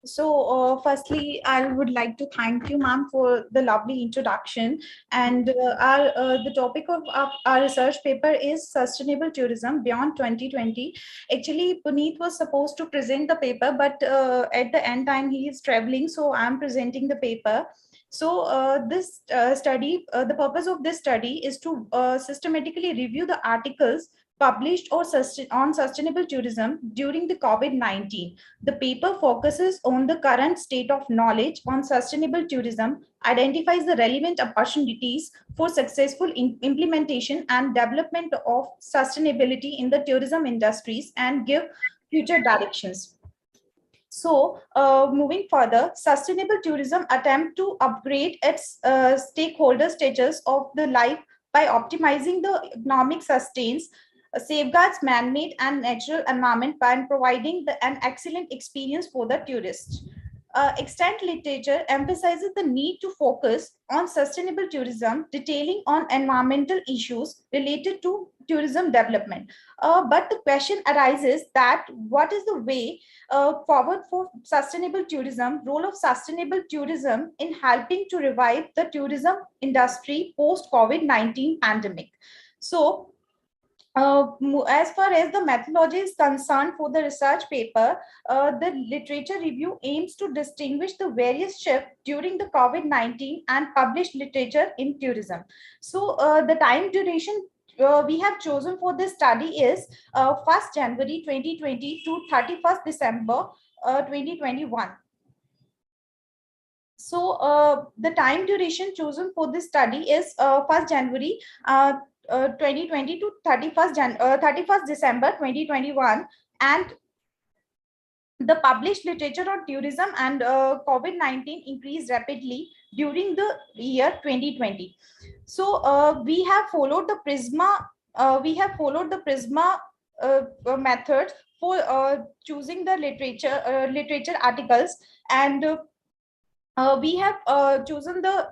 So firstly, I would like to thank you, ma'am, for the lovely introduction. And the topic of our research paper is Sustainable Tourism Beyond 2020. Actually, Puneet was supposed to present the paper, but at the end time, he is traveling. So I'm presenting the paper. So this study, the purpose of this study is to systematically review the articles published on sustainable tourism during the COVID-19. The paper focuses on the current state of knowledge on sustainable tourism, identifies the relevant opportunities for successful implementation and development of sustainability in the tourism industries, and give future directions. So moving further, sustainable tourism attempt to upgrade its stakeholder status of the life by optimizing the economic sustains, safeguards man-made and natural environment by providing an excellent experience for the tourists. Extant literature emphasizes the need to focus on sustainable tourism, detailing on environmental issues related to tourism development. But the question arises that what is the way forward for sustainable tourism, role of sustainable tourism in helping to revive the tourism industry post-COVID-19 pandemic. So as far as the methodology is concerned for the research paper, the literature review aims to distinguish the various shifts during the COVID-19 and published literature in tourism. So the time duration we have chosen for this study is 1st January 2020 to 31st December 2021. So the time duration chosen for this study is 1st January 2020 to 31st December 2021, and the published literature on tourism and COVID-19 increased rapidly during the year 2020. So we have followed the Prisma. Method for choosing the literature articles, and we have chosen the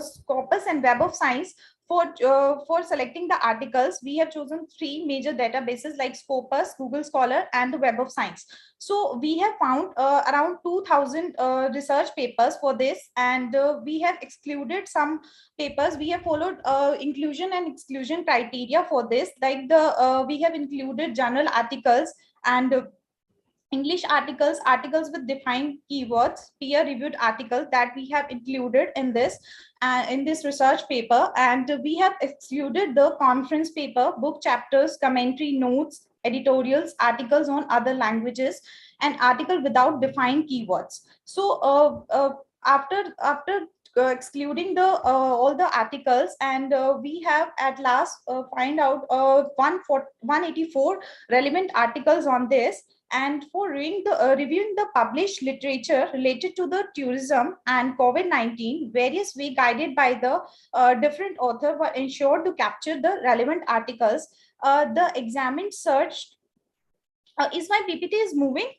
Scopus and Web of Science for selecting the articles. We have chosen 3 major databases like Scopus, Google Scholar, and the Web of Science. So we have found around 2,000 research papers for this, and we have excluded some papers. We have followed inclusion and exclusion criteria for this, like we have included journal articles and English articles, articles with defined keywords, peer-reviewed articles that we have included in this research paper, and we have excluded the conference paper, book chapters, commentary notes, editorials, articles on other languages, and article without defined keywords. So after excluding the all the articles, and we have at last find out 184 relevant articles on this. And for reviewing the published literature related to the tourism and COVID-19, various way guided by the different author were ensured to capture the relevant articles. The examined search, is my PPT is moving?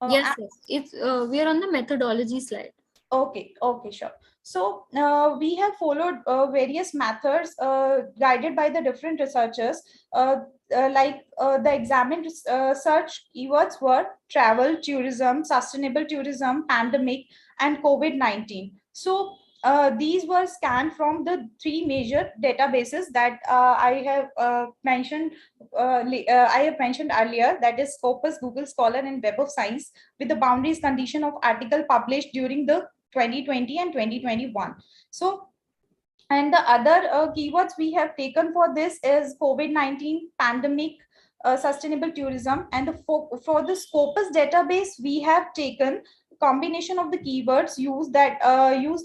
Yes, it's we are on the methodology slide. Okay, sure. So we have followed various methods guided by the different researchers. The examined search keywords were travel, tourism, sustainable tourism, pandemic, and COVID-19. So these were scanned from the 3 major databases that I have mentioned earlier, that is Scopus, Google Scholar, and Web of Science, with the boundaries condition of article published during the 2020 and 2021. So, and the other keywords we have taken for this is COVID-19, pandemic, sustainable tourism, and for the Scopus database, we have taken combination of the keywords used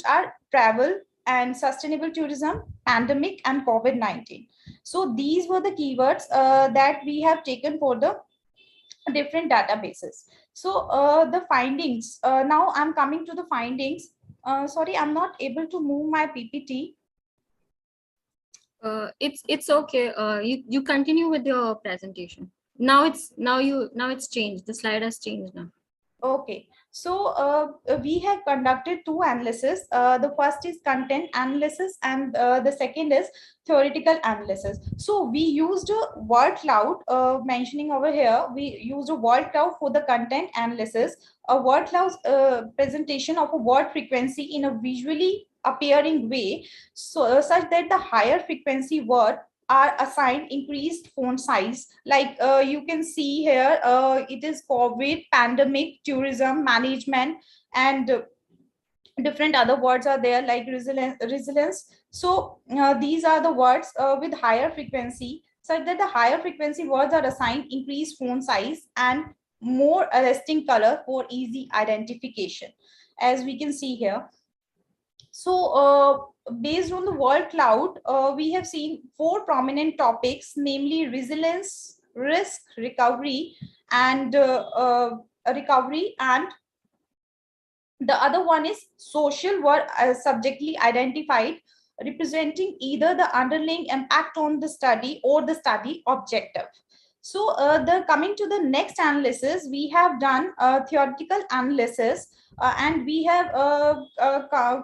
are travel and sustainable tourism, pandemic, and COVID-19. So these were the keywords that we have taken for the different databases. So the findings, now I'm coming to the findings. Sorry, I'm not able to move my PPT. It's okay. You continue with your presentation. Now it's changed. The slide has changed now. Okay, so we have conducted 2 analysis. The first is content analysis, and the second is theoretical analysis. So we used a word cloud, mentioning over here, we used a word cloud for the content analysis, a word cloud presentation of a word frequency in a visually appearing way, so such that the higher frequency word are assigned increased font size. Like you can see here, it is COVID, pandemic, tourism, management, and different other words are there, like resilience. So these are the words with higher frequency, such that the higher frequency words are assigned increased font size and more arresting color for easy identification, as we can see here. So based on the word cloud, we have seen 4 prominent topics, namely resilience, risk, recovery, and the other one is social were subjectively identified, representing either the underlying impact on the study or the study objective. So the coming to the next analysis, we have done theoretical analysis, and we have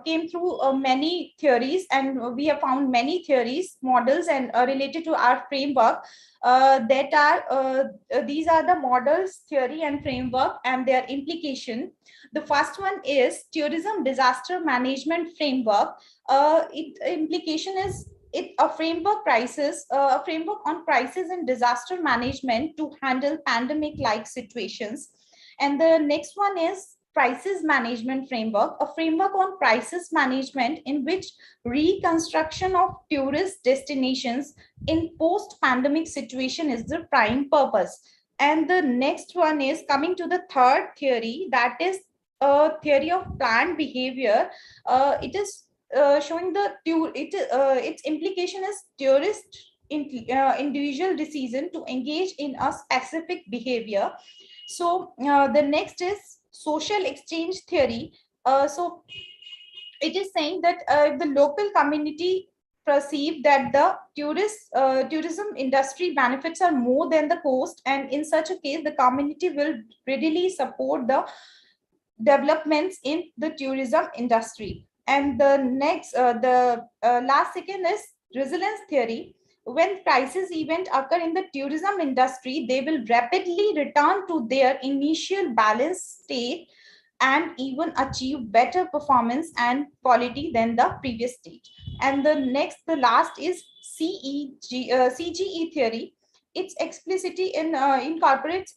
came through many theories, and we have found many theories, models, and related to our framework, that are these are the models, theory, and framework, and their implication. The first one is tourism disaster management framework. Implication is a framework on crisis and disaster management to handle pandemic like situations. And the next one is crisis management framework, a framework on crisis management in which reconstruction of tourist destinations in post pandemic situation is the prime purpose. And the next one is coming to the third theory, that is a theory of planned behavior. It is showing its implication is tourist individual decision to engage in a specific behavior. So the next is social exchange theory. So it is saying that if the local community perceive that the tourism industry benefits are more than the cost, and in such a case the community will readily support the developments in the tourism industry. And the next, last second is resilience theory. When crisis event occur in the tourism industry, they will rapidly return to their initial balanced state and even achieve better performance and quality than the previous state. And the last is CGE theory. Its explicitly incorporates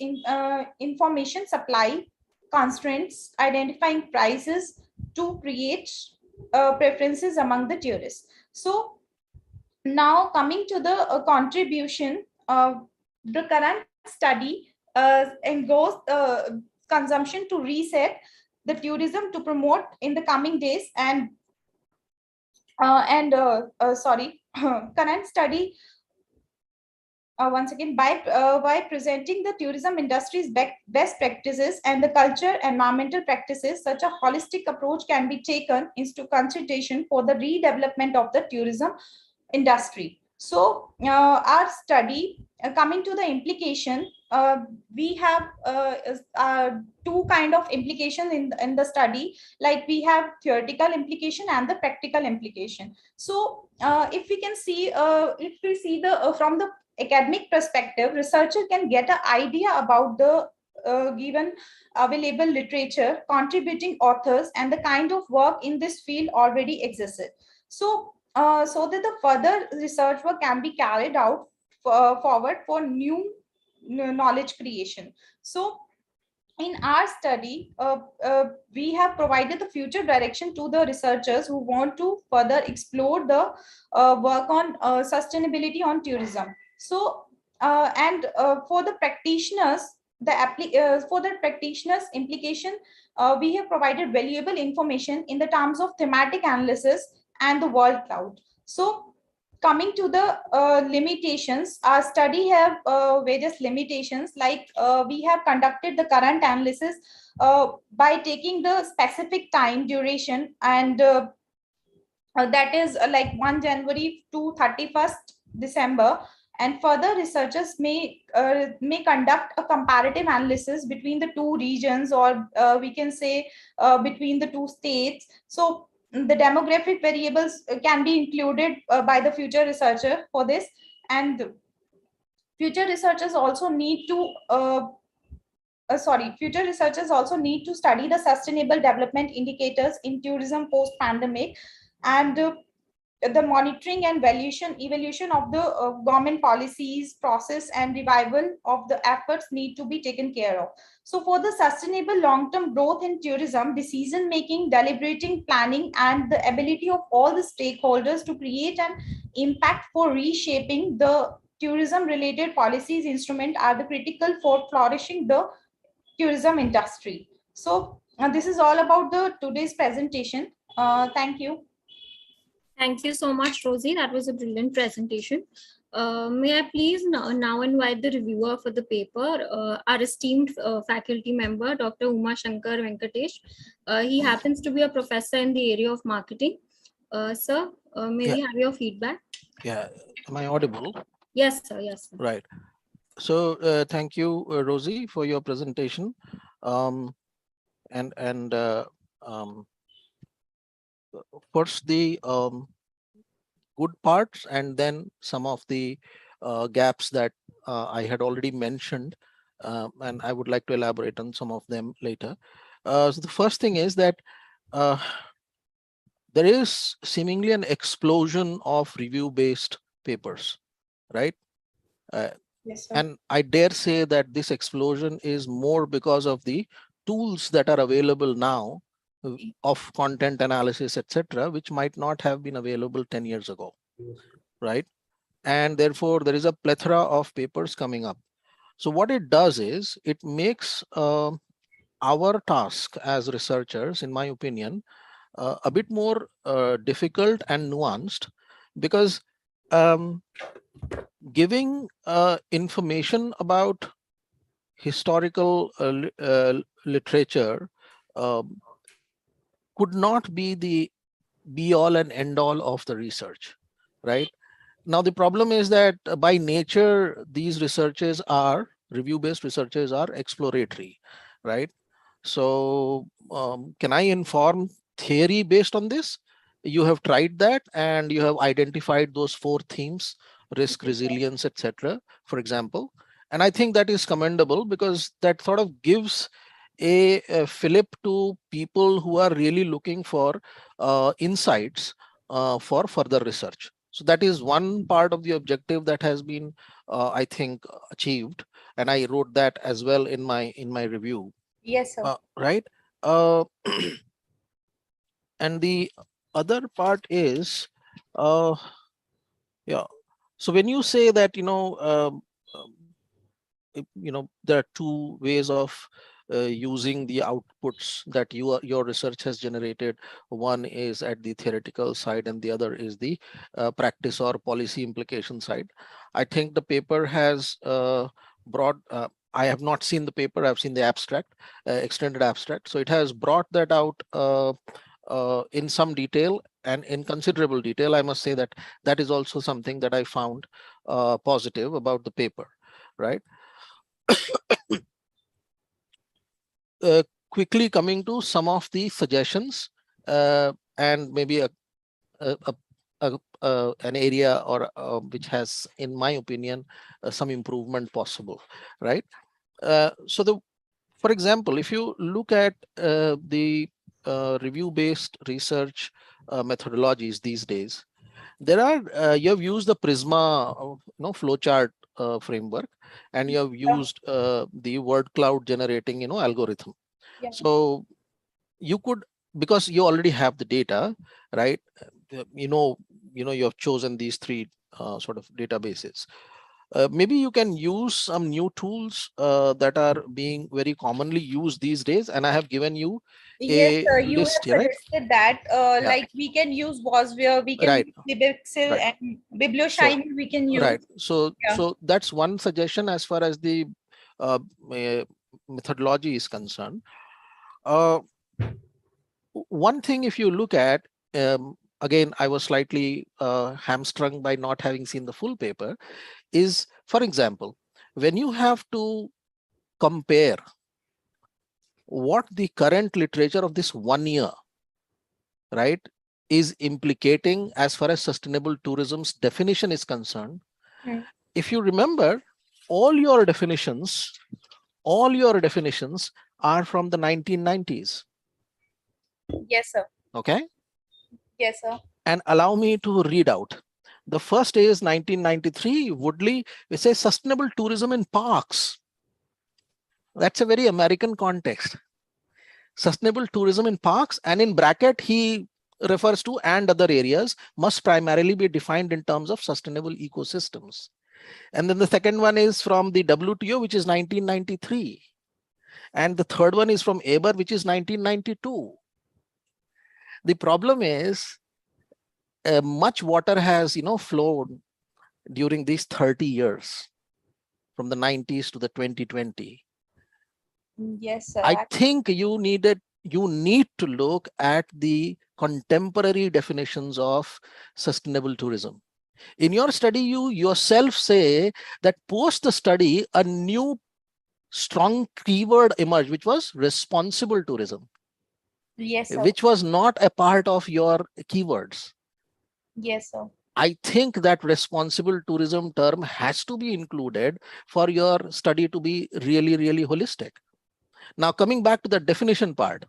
information supply constraints, identifying prices to create preferences among the tourists. So now coming to the contribution, the current study engrossed consumption to reset the tourism to promote in the coming days, and current study once again by presenting the tourism industry's best practices and the culture environmental practices, such a holistic approach can be taken into consideration for the redevelopment of the tourism industry. So our study, coming to the implication, we have 2 kind of implications in the study, like we have theoretical implication and the practical implication. So if we can see, if we see the from the academic perspective, researcher can get an idea about the given available literature, contributing authors, and the kind of work in this field already existed. So, so that the further research work can be carried out forward for new knowledge creation. So, in our study, we have provided the future direction to the researchers who want to further explore the work on sustainability on tourism. So, for the practitioners, for the practitioners implication, we have provided valuable information in the terms of thematic analysis and the world cloud. So, coming to the limitations, our study have various limitations, like we have conducted the current analysis by taking the specific time duration, and that is like 1 January to 31st December. And further, researchers may conduct a comparative analysis between the two regions, or we can say between the two states. So the demographic variables can be included by the future researcher for this. And future researchers also need to future researchers also need to study the sustainable development indicators in tourism post pandemic, and the monitoring and evaluation of the government policies, process, and revival of the efforts need to be taken care of. So for the sustainable long-term growth in tourism, decision making, deliberating, planning, and the ability of all the stakeholders to create an impact for reshaping the tourism related policies instrument are the critical for flourishing the tourism industry. So this is all about the today's presentation. Thank you. Thank you so much, Rosie. That was a brilliant presentation. May I please now invite the reviewer for the paper, our esteemed faculty member, Dr. Uma Shankar Venkatesh. He happens to be a professor in the area of marketing. Sir, may we have your feedback? Yeah, am I audible? Yes, sir. Yes, sir. Right. So thank you, Rosie, for your presentation. First the good parts, and then some of the gaps that I had already mentioned, and I would like to elaborate on some of them later. So the first thing is that there is seemingly an explosion of review-based papers, right? Yes, sir. And I dare say that this explosion is more because of the tools that are available now of content analysis, etc., which might not have been available 10 years ago, right? And therefore, there is a plethora of papers coming up. So what it does is it makes our task as researchers, in my opinion, a bit more difficult and nuanced, because giving information about historical literature could not be the be all and end all of the research, right? Now, the problem is that by nature, these researches are review-based researches are exploratory, right? So can I inform theory based on this? You have tried that and you have identified those 4 themes: risk, resilience, etc., for example. And I think that is commendable, because that sort of gives a fillip to people who are really looking for insights for further research. So that is one part of the objective that has been, I think, achieved. And I wrote that as well in my review. Yes, sir. Right. And the other part is, yeah. So when you say that, there are 2 ways of using the outputs that your research has generated. One is at the theoretical side, and the other is the practice or policy implication side. I think the paper has brought, I have not seen the paper, I've seen the abstract, extended abstract. So it has brought that out in some detail, and in considerable detail. I must say that that is also something that I found positive about the paper, right? Quickly coming to some of the suggestions, and maybe an area or which has, in my opinion, some improvement possible, right? So For example, if you look at the review-based research methodologies these days, there are you have used the Prisma flowchart framework, and you have used the word cloud generating algorithm. Yeah. So you could, because you already have the data, right? You have chosen these three sort of databases. Maybe you can use some new tools that are being very commonly used these days, and I have given you Yes, a sir. You have list here, right? suggested that, Yeah. like we can use Bosware, we can Right. use Bibixel, Right. and Biblioshine we can use. Right. So Yeah. so that's one suggestion as far as the methodology is concerned. One thing, if you look at, again, I was slightly hamstrung by not having seen the full paper, is, for example, when you have to compare what the current literature of this 1 year, right, is implicating as far as sustainable tourism's definition is concerned. If you remember, all your definitions are from the 1990s. Yes, sir. Okay. Yes, sir. And allow me to read out. The first is 1993, Woodley, it says sustainable tourism in parks. That's a very American context. Sustainable tourism in parks, and in bracket, he refers to and other areas must primarily be defined in terms of sustainable ecosystems. And then the second one is from the WTO, which is 1993. And the third one is from ABER, which is 1992. The problem is much water has flowed during these 30 years, from the 90s to the 2020. Yes, sir. I think you need to look at the contemporary definitions of sustainable tourism. In your study, you yourself say that post the study, a new strong keyword emerged, which was responsible tourism. Yes, sir. Which was not a part of your keywords. Yes, sir. I think that responsible tourism term has to be included for your study to be really, really holistic. Now, coming back to the definition part,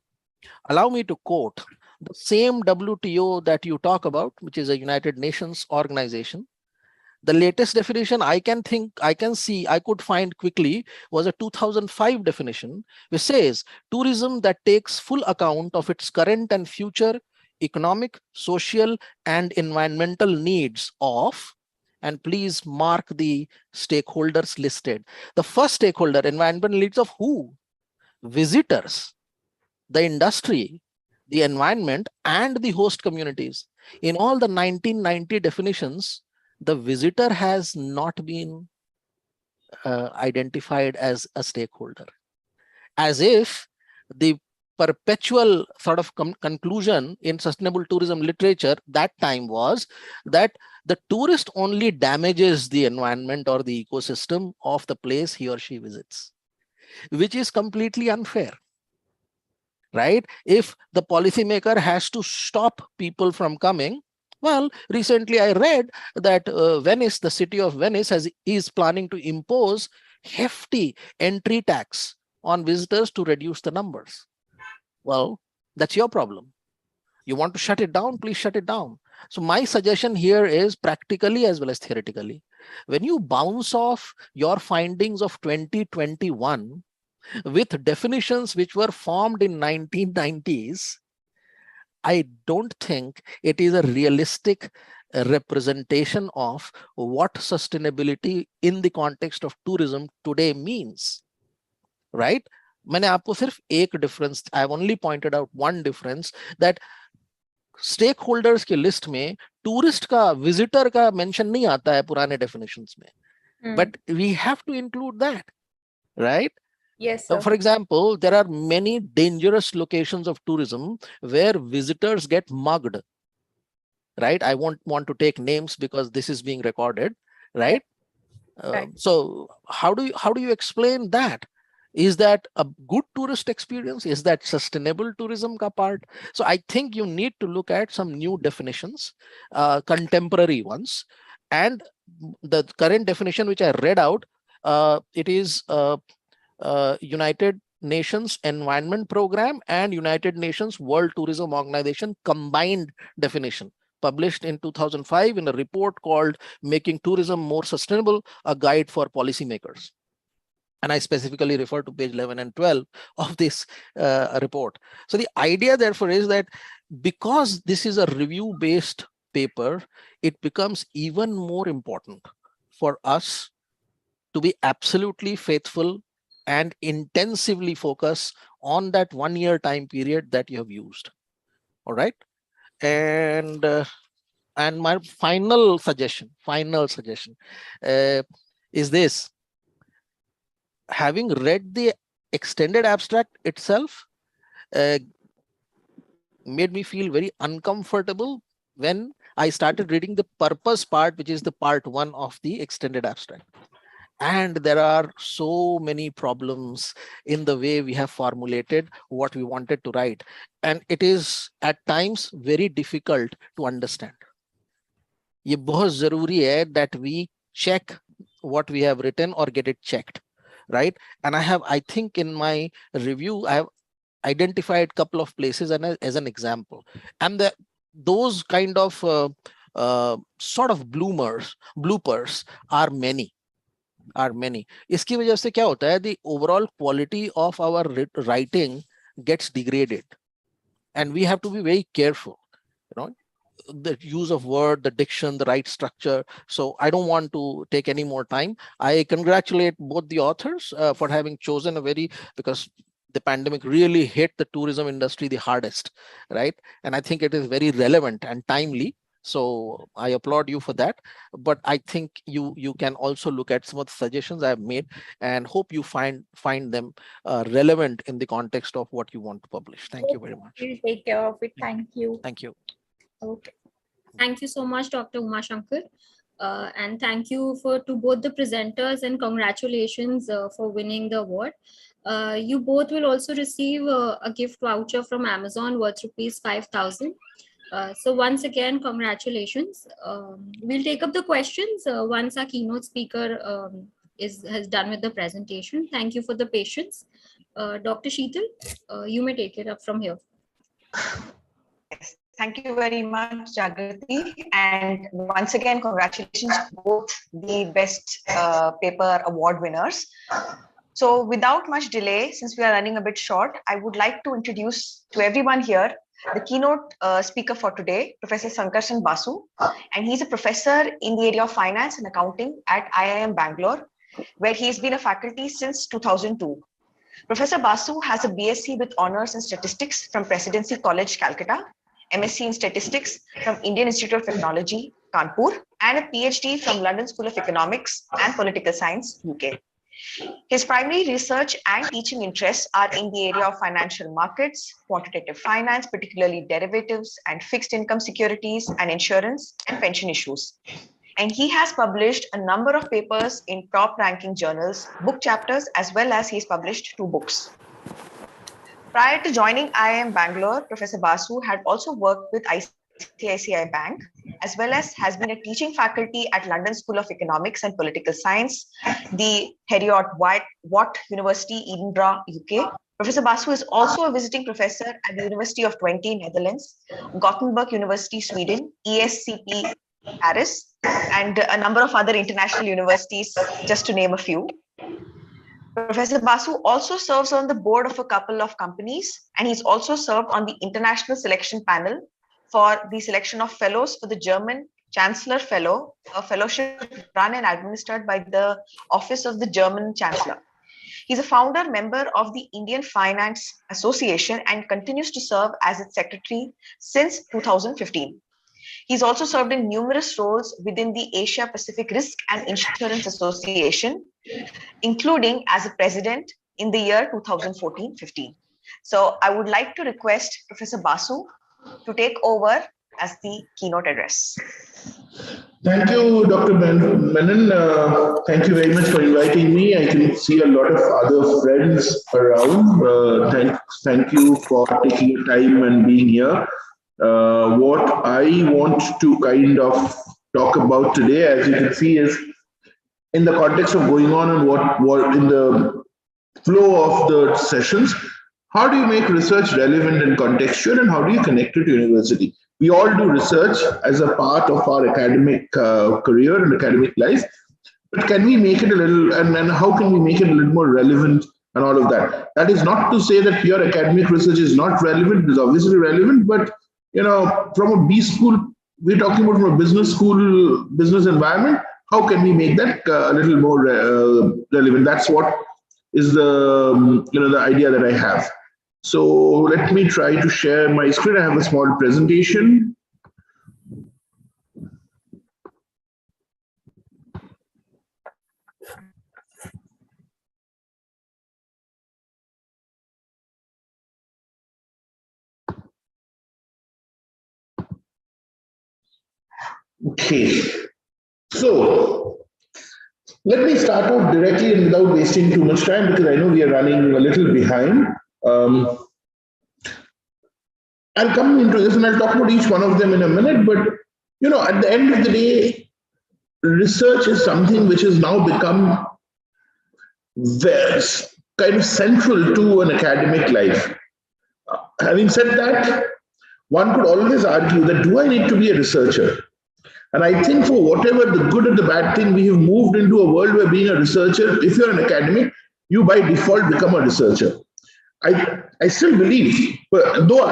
allow me to quote the same WTO that you talk about, which is a United Nations organization. The latest definition I could find quickly was a 2005 definition, which says tourism that takes full account of its current and future economic, social, and environmental needs of, and please mark the stakeholders listed. The first stakeholder, environmental needs of who? Visitors, the industry, the environment, and the host communities. In all the 1990 definitions, the visitor has not been identified as a stakeholder, as if the perpetual sort of conclusion in sustainable tourism literature that time was that the tourist only damages the environment or the ecosystem of the place he or she visits, which is completely unfair. Right? If the policymaker has to stop people from coming, well, recently I read that Venice, the city of Venice, is planning to impose hefty entry tax on visitors to reduce the numbers. Well, that's your problem. You want to shut it down, please shut it down. So my suggestion here is, practically as well as theoretically, when you bounce off your findings of 2021 with definitions which were formed in 1990s, I don't think it is a realistic representation of what sustainability in the context of tourism today means, right? मैंने आपको सिर्फ एक difference, I have only pointed out one difference, that stakeholders के list में tourist का, visitor का mention नहीं आता है पुराने definitions में, but we have to include that, right? Yes, sir. For example, there are many dangerous locations of tourism where visitors get mugged, right? I won't want to take names because this is being recorded, right? Right. So how do you explain that? Is that a good tourist experience? Is that sustainable tourism ka part? So I think you need to look at some new definitions, contemporary ones, and the current definition which I read out, it is United Nations Environment Program and United Nations World Tourism Organization combined definition, published in 2005 in a report called Making Tourism More Sustainable, a Guide for Policymakers. And I specifically refer to page 11 and 12 of this report. So the idea, therefore, is that because this is a review-based paper, it becomes even more important for us to be absolutely faithful and intensively focus on that 1 year time period that you have used. All right. And my final suggestion is this. Having read the extended abstract itself made me feel very uncomfortable when I started reading the purpose part, which is the part 1 of the extended abstract. And there are so many problems in the way we have formulated what we wanted to write. And it is at times very difficult to understand. ये बहुत ज़रूरी है that we check what we have written or get it checked, right? And I think in my review, I have identified a couple of places as an example. And those kind of sort of bloopers are many. इसकी वजह से क्या होता है, the overall quality of our writing gets degraded, and we have to be very careful, the use of word, the diction, the right structure. So I don't want to take any more time. I congratulate both the authors for having chosen because the pandemic really hit the tourism industry the hardest, right? And I think it is very relevant and timely. So I applaud you for that. But I think you can also look at some of the suggestions I have made and hope you find them relevant in the context of what you want to publish. Thank you very much. We'll take care of it. Thank you. Thank you. Okay. Thank you so much, Dr. Uma Shankar. And thank you to both the presenters, and congratulations for winning the award. You both will also receive a gift voucher from Amazon worth ₹5,000. So once again, congratulations. We'll take up the questions once our keynote speaker has done with the presentation. Thank you for the patience. Dr. Sheetal, you may take it up from here. Yes, thank you very much, Jagrati. And once again, congratulations to both the best paper award winners. So without much delay, since we are running a bit short, I would like to introduce to everyone here the keynote speaker for today, Professor Sankarshan Basu, and he's a professor in the area of finance and accounting at IIM Bangalore, where he's been a faculty since 2002. Professor Basu has a BSc with honors in statistics from Presidency College, Calcutta, MSc in statistics from Indian Institute of Technology, Kanpur, and a PhD from London School of Economics and Political Science, UK. His primary research and teaching interests are in the area of financial markets, quantitative finance, particularly derivatives and fixed income securities, and insurance and pension issues. And he has published a number of papers in top ranking journals, book chapters, as well as he's published 2 books. Prior to joining IIM Bangalore, Professor Basu had also worked with ICICI Bank, as well as has been a teaching faculty at London School of Economics and Political Science, the Heriot-Watt University, Edinburgh, UK. Professor Basu is also a visiting professor at the University of Twente, Netherlands, Gothenburg University, Sweden, ESCP, Paris, and a number of other international universities, just to name a few. Professor Basu also serves on the board of a couple of companies, and he's also served on the international selection panel for the selection of fellows for the German Chancellor Fellow, a fellowship run and administered by the Office of the German Chancellor. He's a founder member of the Indian Finance Association and continues to serve as its secretary since 2015. He's also served in numerous roles within the Asia Pacific Risk and Insurance Association, including as a president in the year 2014-15. So I would like to request Professor Basu to take over as the keynote address. Thank you, Dr. Menon. Thank you very much for inviting me. I can see a lot of other friends around. Thank you for taking your time and being here. What I want to kind of talk about today, as you can see, is in the context of going on and what in the flow of the sessions. How do you make research relevant and contextual, and how do you connect it to university? We all do research as a part of our academic career and academic life, but can we make it a little, and how can we make it a little more relevant and all of that? That is not to say that pure academic research is not relevant. It is obviously relevant, but from a B school, we're talking about from a business school, business environment. How can we make that a little more relevant? That's what is the the idea that I have. So let me try to share my screen. I have a small presentation. Okay, so let me start out directly and without wasting too much time, because I know we are running a little behind. I'll come into this and I'll talk about each one of them in a minute, but at the end of the day, research is something which has now become very kind of central to an academic life. Having said that, one could always argue that, do I need to be a researcher? And I think for whatever the good or the bad thing, we have moved into a world where being a researcher, if you're an academic, you by default become a researcher. I still believe, but though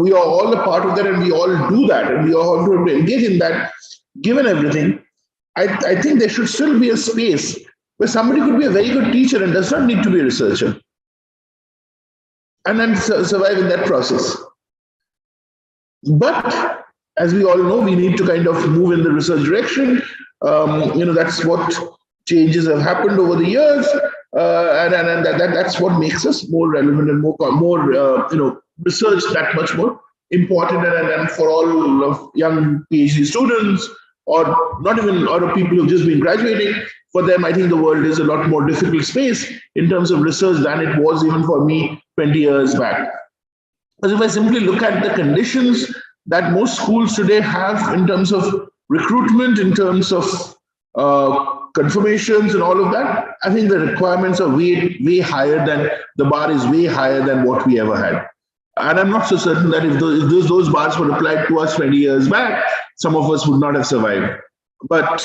we are all a part of that and we all do that and we all have to engage in that, given everything, I think there should still be a space where somebody could be a very good teacher and does not need to be a researcher and then survive in that process. But as we all know, we need to kind of move in the research direction. That's what changes have happened over the years, and that's what makes us more relevant and more research that much more important. And for all of young PhD students, or not even or people who've just been graduating, for them, I think the world is a lot more difficult space in terms of research than it was even for me 20 years back. Because if I simply look at the conditions that most schools today have in terms of recruitment, in terms of confirmations and all of that, I think the requirements are way higher than, the bar is way higher than what we ever had. And I'm not so certain that if those bars were applied to us 20 years back, some of us would not have survived. But,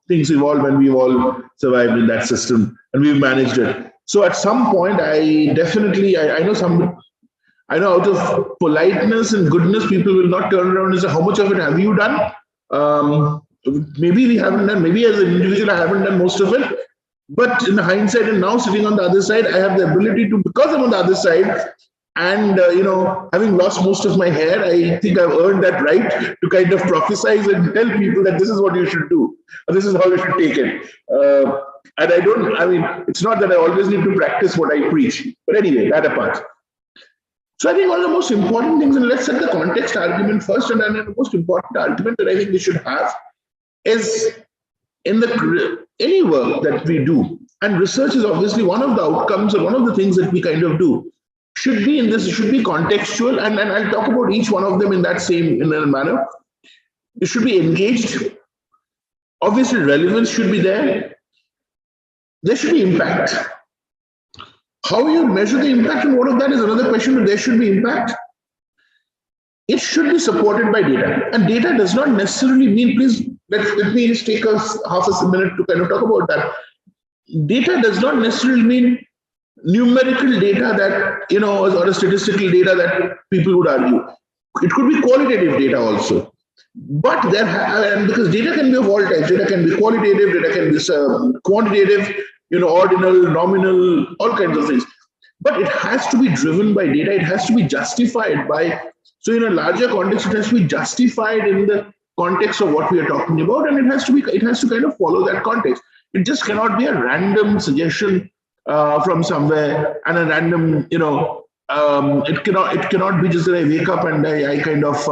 things evolve and we've all survived in that system and we've managed it. So at some point, I know out of politeness and goodness, people will not turn around and say, how much of it have you done? Maybe we haven't done, maybe as an individual, I haven't done most of it. But in hindsight, and now sitting on the other side, I have the ability to, because I'm on the other side, and having lost most of my hair, I think I've earned that right to kind of prophesize and tell people that this is what you should do, or this is how you should take it. And it's not that I always need to practice what I preach. But anyway, that apart. So I think one of the most important things, and let's set the context argument first, and then the most important argument that I think we should have is in any work that we do, and research is obviously one of the outcomes or one of the things that we kind of do, should be contextual, and I'll talk about each one of them in a manner. It should be engaged. Obviously, relevance should be there. There should be impact. How you measure the impact and what of that is another question, but there should be impact. It should be supported by data. And data does not necessarily mean, please, let me just take us half a minute to kind of talk about that. Data does not necessarily mean numerical data that, or a statistical data that people would argue. It could be qualitative data also. But because data can be of all types, data can be qualitative, data can be quantitative, ordinal, nominal, all kinds of things. But it has to be driven by data. It has to be justified by, so in a larger context, it has to be justified in the context of what we are talking about, and it has to kind of follow that context. It just cannot be a random suggestion from somewhere and a random, it cannot be just that I wake up and I kind of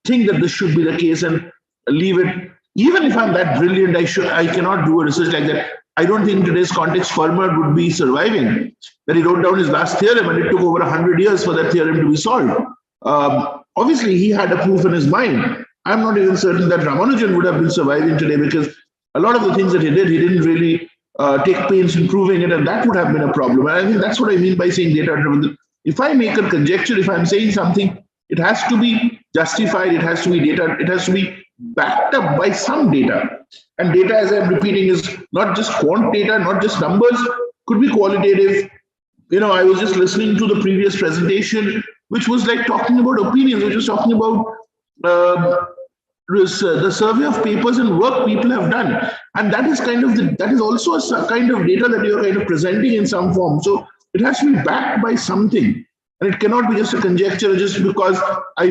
think that this should be the case and leave it. Even if I'm that brilliant, I cannot do a research like that. I don't think in today's context Fermat would be surviving. That he wrote down his last theorem and it took over 100 years for that theorem to be solved. Obviously, he had a proof in his mind. I'm not even certain that Ramanujan would have been surviving today, because a lot of the things that he did, he didn't really take pains in proving it, and that would have been a problem. And I think that's what I mean by saying data-driven. If I make a conjecture, if I'm saying something, it has to be justified, it has to be data, it has to be backed up by some data. And data, as I'm repeating, is not just quant data, not just numbers, could be qualitative. I was just listening to the previous presentation, which was like talking about opinions, which was talking about the survey of papers and work people have done. And that is that is also a kind of data that you're kind of presenting in some form. So it has to be backed by something. And it cannot be just a conjecture just because I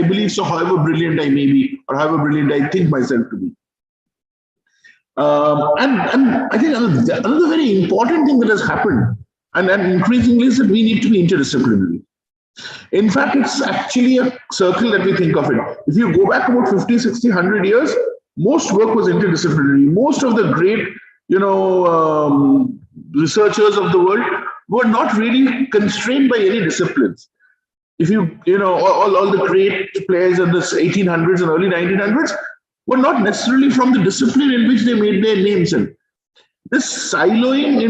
believe so, however brilliant I may be, or however brilliant I think myself to be. And I think another very important thing that has happened, and increasingly, is that we need to be interdisciplinary. In fact, it's actually a circle that we think of it. If you go back about 50, 60, 100 years, most work was interdisciplinary. Most of the great, researchers of the world were not really constrained by any disciplines. If all the great players in the 1800s and early 1900s were not necessarily from the discipline in which they made their names in. This siloing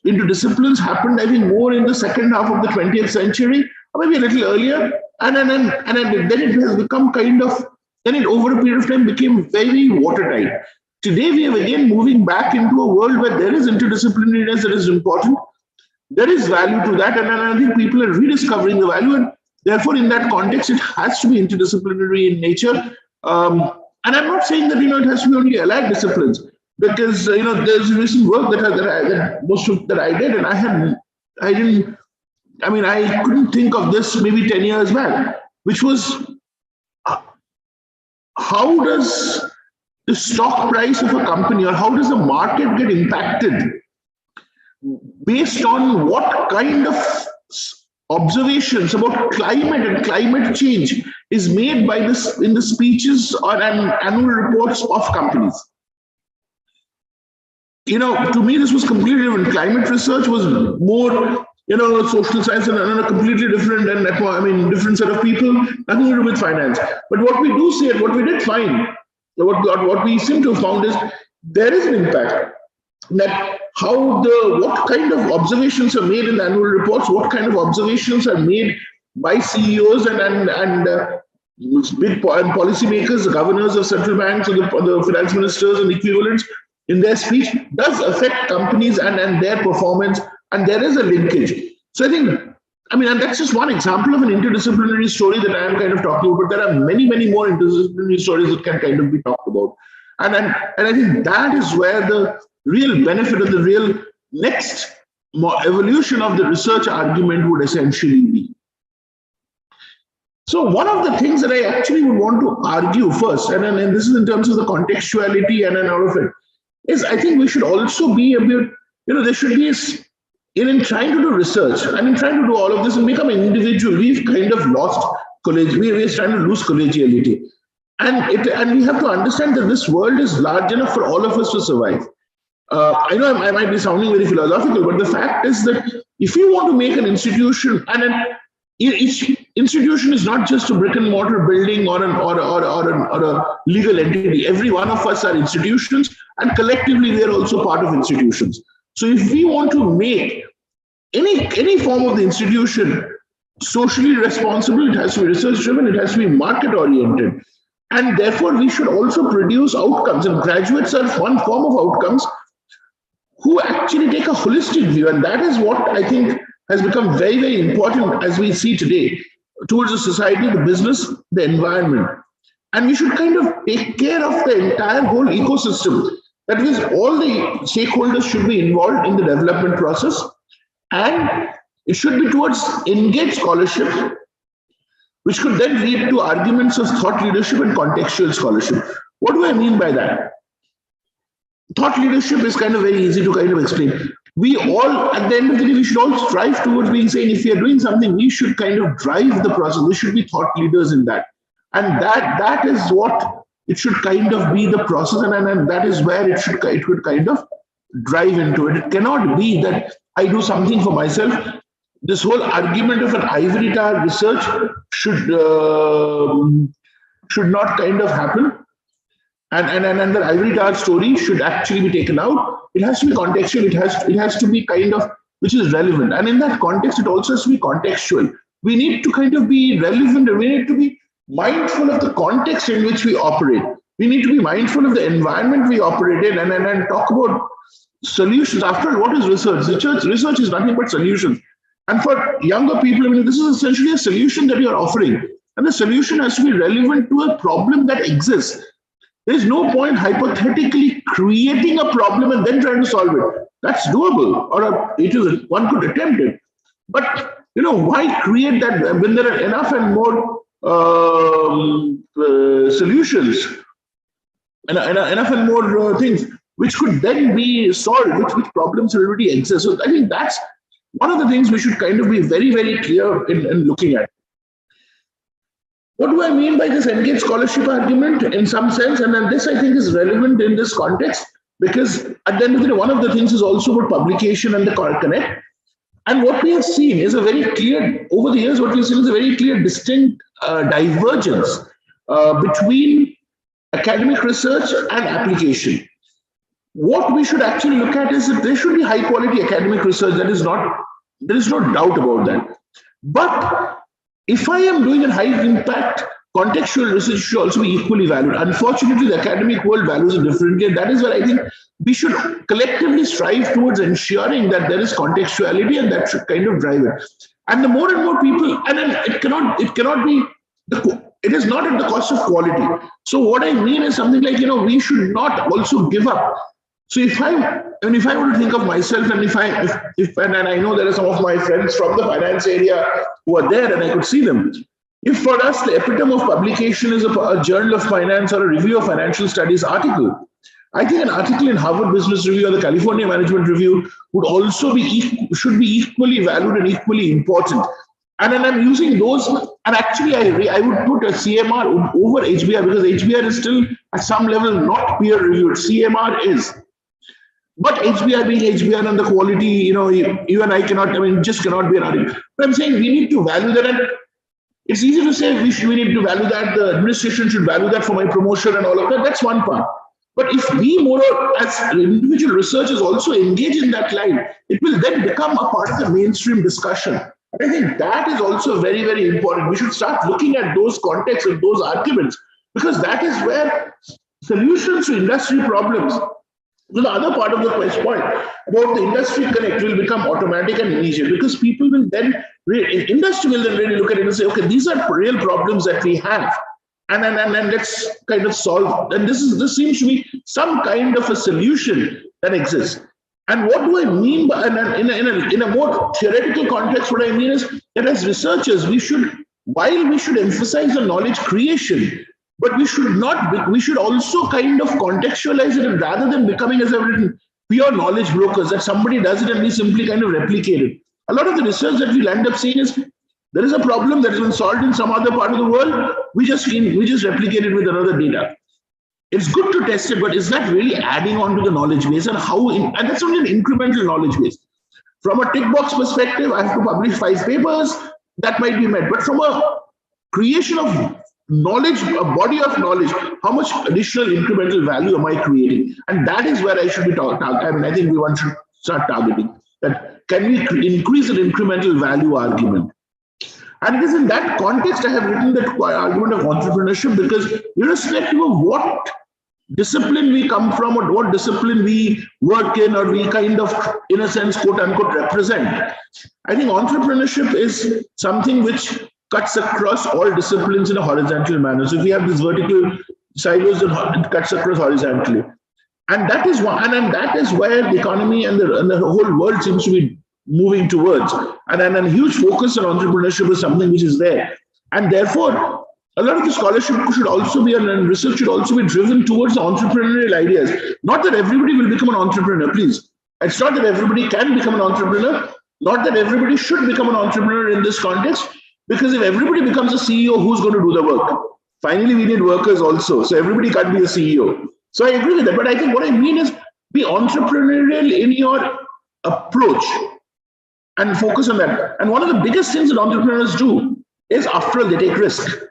into disciplines happened, I think, more in the second half of the 20th century, or maybe a little earlier, and then it has become then it over a period of time became very watertight. Today we are again moving back into a world where there is interdisciplinariness that is important. There is value to that, and I think people are rediscovering the value, and therefore in that context it has to be interdisciplinary in nature. And I'm not saying that it has to be only allied disciplines, because there's recent work that I did, and I couldn't think of this maybe 10 years back, which was how does the stock price of a company, or how does the market get impacted based on what kind of observations about climate and climate change is made by this in the speeches or annual reports of companies. To me, this was completely different. Climate research was more, social science and a completely different different set of people, nothing to do with finance. But what we do see and what we did find, what we seem to have found is there is an impact. That what kind of observations are made in the annual reports, what kind of observations are made by CEOs and big policymakers, the governors of central banks, or the finance ministers and equivalents in their speech, does affect companies and their performance, and there is a linkage. So I think, and that's just one example of an interdisciplinary story that I am kind of talking about. There are many, many more interdisciplinary stories that can kind of be talked about. And I think that is where the real benefit of the real next evolution of the research argument would essentially be. So one of the things that I actually would want to argue first, and this is in terms of the contextuality and all of it, is I think we should also be a bit, there should be, in trying to do research and in trying to do all of this and become an individual, we've kind of lost we're trying to lose collegiality. And we have to understand that this world is large enough for all of us to survive. I know I might be sounding very philosophical, but the fact is that if you want to make an institution, and each institution is not just a brick and mortar building or a legal entity. Every one of us are institutions, and collectively we are also part of institutions. So if we want to make any form of the institution socially responsible, it has to be research driven, it has to be market oriented. And therefore we should also produce outcomes, and graduates are one form of outcomes who actually take a holistic view. And that is what I think has become very, very important as we see today towards the society, the business, the environment. And we should kind of take care of the entire whole ecosystem. That means all the stakeholders should be involved in the development process, and it should be towards engaged scholarship, which could then lead to arguments of thought leadership and contextual scholarship. What do I mean by that? Thought leadership is kind of very easy to kind of explain. We all, at the end of the day, we should all strive towards being saying, if we are doing something, we should kind of drive the process. We should be thought leaders in that. And that is what it should kind of be the process, and that is where it could kind of drive into it. It cannot be that I do something for myself. This whole argument of an ivory tower research should not kind of happen. and the ivory tower story should actually be taken out. It has to be contextual. It has to be kind of which is relevant, and in that context, it also has to be contextual. We need to kind of be relevant, and we need to be mindful of the context in which we operate. We need to be mindful of the environment we operate in, and talk about solutions. After all, what is research? Research is nothing but solutions. And for younger people, I mean, this is essentially a solution that you're offering, and the solution has to be relevant to a problem that exists. There's no point hypothetically creating a problem and then trying to solve it. That's doable, or one could attempt it. But why create that when there are enough and more solutions, and enough and more things which could then be solved, which problems already exist. So I think that's one of the things we should kind of be very, very clear in looking at. What do I mean by this engaged scholarship argument in some sense? And then this, I think, is relevant in this context, because at the end of the day, one of the things is also about publication and the connect. And what we have seen is a very clear, over the years, what we've seen is a very clear, distinct divergence between academic research and application. What we should actually look at is that there should be high quality academic research. There is no doubt about that. But if I am doing a high impact, contextual research should also be equally valued. Unfortunately, the academic world values it differently. And that is where I think we should collectively strive towards ensuring that there is contextuality, and that should kind of drive it. And the more and more people, and then it cannot be, it is not at the cost of quality. So what I mean is something like, we should not also give up. So if I were to think of myself, and and I know there are some of my friends from the finance area who are there, and I could see them. If for us the epitome of publication is a journal of finance or a review of financial studies article, I think an article in Harvard Business Review or the California Management Review would also should be equally valued and equally important. And then I'm using those, and actually I would put a CMR over HBR, because HBR is still at some level not peer reviewed. CMR is. But HBR being HBR, and the quality, you and I just cannot be an argument. But I'm saying we need to value that. And it's easy to say we need to value that, the administration should value that for my promotion and all of that. That's one part. But if we more as individual researchers also engage in that line, it will then become a part of the mainstream discussion. And I think that is also very, very important. We should start looking at those contexts and those arguments, because that is where solutions to industry problems, so the other part of the question point about the industry connect will become automatic and immediate, because people will then, industry will then really look at it and say, okay, these are real problems that we have, and let's kind of solve. And this seems to be some kind of a solution that exists. And what do I mean by, in a more theoretical context, what I mean is that as researchers, while we should emphasize the knowledge creation, but we should also kind of contextualize it, and rather than becoming, as I've written, pure knowledge brokers, that somebody does it and we simply kind of replicate it. A lot of the research that we'll end up seeing is there is a problem that has been solved in some other part of the world. We just replicate it with another data. It's good to test it, but is that really adding on to the knowledge base, and and that's only an incremental knowledge base. From a tick box perspective, I have to publish 5 papers, that might be met. But from a creation of knowledge, a body of knowledge, how much additional incremental value am I creating? And that is where I should be targeting. I think we should start targeting that. Can we increase an incremental value argument? And it is in that context I have written that argument of entrepreneurship, because irrespective of what discipline we come from or what discipline we work in, or we kind of, in a sense, quote unquote, represent, I think entrepreneurship is something which cuts across all disciplines in a horizontal manner. So if we have these vertical silos, it cuts across horizontally. And that is one, and that is where the economy and the whole world seems to be moving towards. And a huge focus on entrepreneurship is something which is there. And therefore, a lot of the scholarship should also be, and research should also be driven towards entrepreneurial ideas. Not that everybody will become an entrepreneur, please. It's not that everybody can become an entrepreneur, not that everybody should become an entrepreneur in this context, because if everybody becomes a CEO, who's going to do the work? Finally, we need workers also. So everybody can't be a CEO. So I agree with that. But I think what I mean is be entrepreneurial in your approach and focus on that. And one of the biggest things that entrepreneurs do is, after all, they take risk.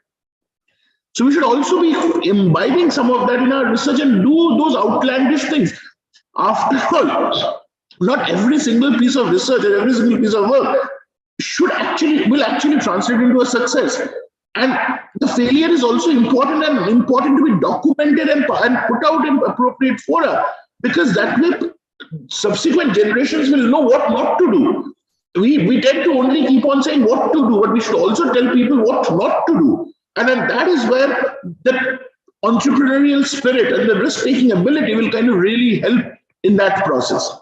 So we should also be imbibing some of that in our research and do those outlandish things. After all, not every single piece of research or every single piece of work will actually translate into a success. And the failure is also important to be documented and put out in appropriate fora, because that way subsequent generations will know what not to do. We tend to only keep on saying what to do, but we should also tell people what not to do. And then that is where the entrepreneurial spirit and the risk-taking ability will kind of really help in that process.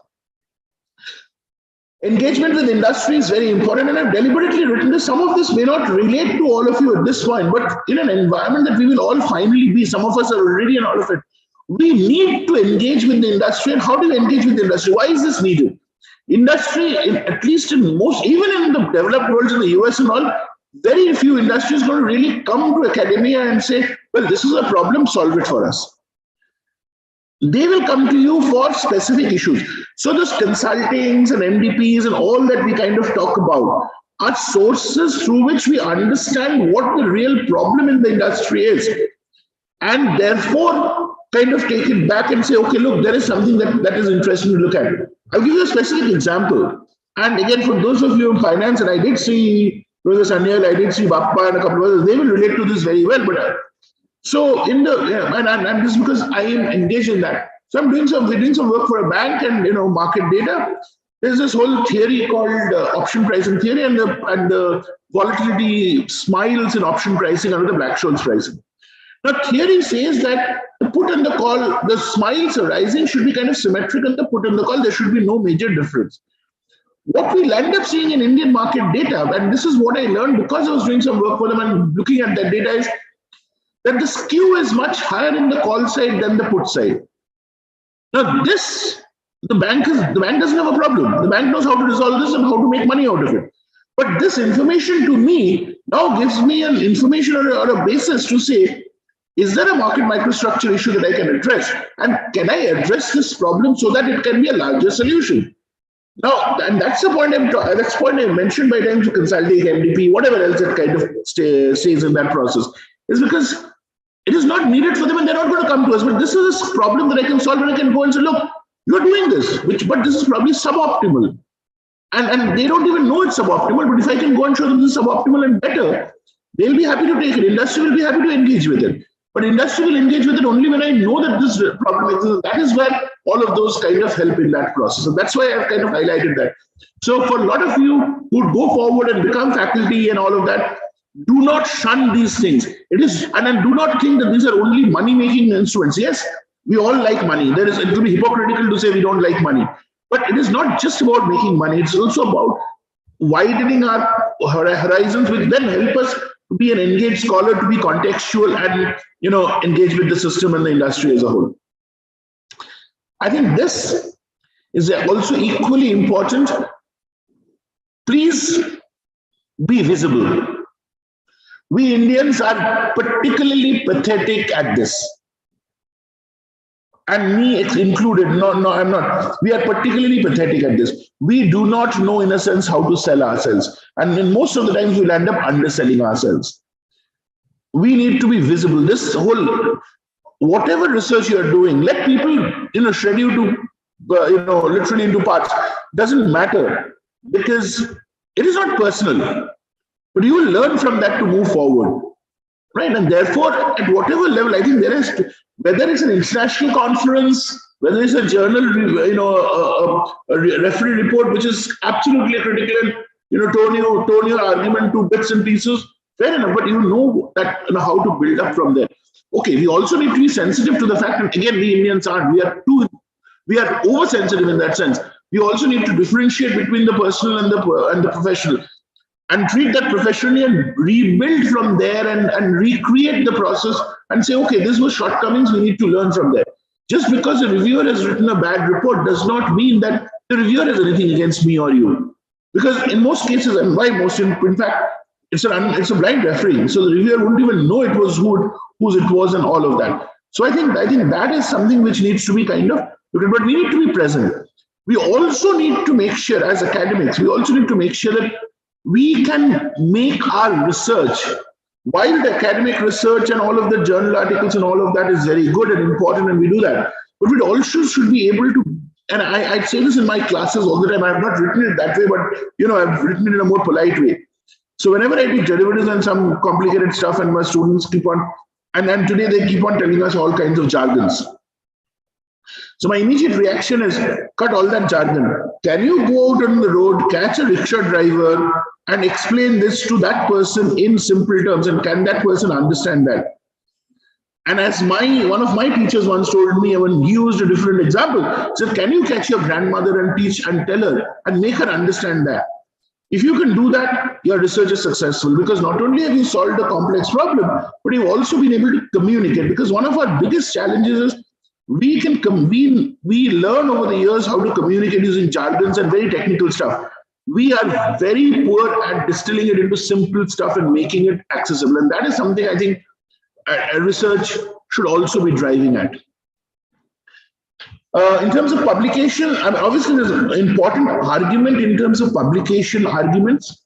Engagement with industry is very important, and I've deliberately written this. Some of this may not relate to all of you at this point, but in an environment that we will all finally be, some of us are already in all of it, we need to engage with the industry. And how do we engage with the industry? Why is this needed? Industry, at least in most, even in the developed worlds in the US and all, very few industries are going to really come to academia and say, well, this is a problem, solve it for us. They will come to you for specific issues. So those consultings and MDPs and all that we kind of talk about are sources through which we understand what the real problem in the industry is. And therefore, kind of take it back and say, okay, look, there is something that is interesting to look at. I'll give you a specific example. And again, for those of you in finance, and I did see Professor Sanyal, I did see Bappa and a couple of others, they will relate to this very well. But so in the, and this is because I am engaged in that. So we're doing some work for a bank and, market data. There's this whole theory called option pricing theory, and the volatility smiles in option pricing under the Black-Scholes pricing. Now, theory says that the put and the call, the smiles arising should be kind of symmetric, and the put and the call, there should be no major difference. What we'll end up seeing in Indian market data, and this is what I learned because I was doing some work for them and looking at that data, is that the skew is much higher in the call side than the put side. Now, this, the bank doesn't have a problem. The bank knows how to resolve this and how to make money out of it. But this information to me now gives me an information or a basis to say, is there a market microstructure issue that I can address? And can I address this problem so that it can be a larger solution? Now, and that's the point I mentioned by times consulting, MDP, whatever else it kind of stays in that process, is because it is not needed for them and they're not going to come to us. But this is a problem that I can solve, and I can go and say, look, you're doing this, but this is probably suboptimal. And they don't even know it's suboptimal, but if I can go and show them this is suboptimal and better, they'll be happy to take it. Industry will be happy to engage with it. But industry will engage with it only when I know that this problem exists. That is where all of those kind of help in that process. So that's why I've kind of highlighted that. So for a lot of you who go forward and become faculty and all of that, do not shun these things. It is, and then do not think that these are only money-making instruments. Yes, we all like money. It will be hypocritical to say we don't like money. But it is not just about making money. It's also about widening our horizons, which then help us to be an engaged scholar, to be contextual and, engage with the system and the industry as a whole. I think this is also equally important. Please be visible. We Indians are particularly pathetic at this. And me included. No, I'm not. We are particularly pathetic at this. We do not know, in a sense, how to sell ourselves. And in most of the times, we'll end up underselling ourselves. We need to be visible. This whole, whatever research you are doing, let people, shred you to, literally into parts. Doesn't matter, because it is not personal. But you will learn from that to move forward. Right? And therefore, at whatever level, I think there is, whether it's an international conference, whether it's a journal, a referee report, which is absolutely critical, and tone your argument to bits and pieces, fair enough, but you know that how to build up from there. Okay, we also need to be sensitive to the fact that, again, we Indians aren't. We are oversensitive in that sense. We also need to differentiate between the personal and the professional, and treat that professionally and rebuild from there and recreate the process and say, okay, this was shortcomings, we need to learn from there. Just because a reviewer has written a bad report does not mean that the reviewer has anything against me or you. Because in most cases, and why most, in fact, it's a blind referee. So the reviewer wouldn't even know it was whose it was and all of that. So I think that is something which needs to be kind of, but we need to be present. We also need to make sure, as academics, we also need to make sure that we can make our research While the academic research and all of the journal articles and all of that is very good and important, and we do that, but we also should be able to, and I say this in my classes all the time, I have not written it that way, but I've written it in a more polite way. So whenever I teach derivatives and some complicated stuff, and my students keep on, and today they keep on telling us all kinds of jargons. So my immediate reaction is, cut all that jargon. Can you go out on the road, catch a rickshaw driver, and explain this to that person in simple terms, and can that person understand that? And as one of my teachers once told me, when he used a different example, said, can you catch your grandmother and teach and tell her and make her understand that? If you can do that, your research is successful, because not only have you solved a complex problem, but you've also been able to communicate. Because one of our biggest challenges is we learn over the years how to communicate using jargons and very technical stuff. We are very poor at distilling it into simple stuff and making it accessible. And that is something I think research should also be driving at. In terms of publication, obviously there's an important argument in terms of publication arguments.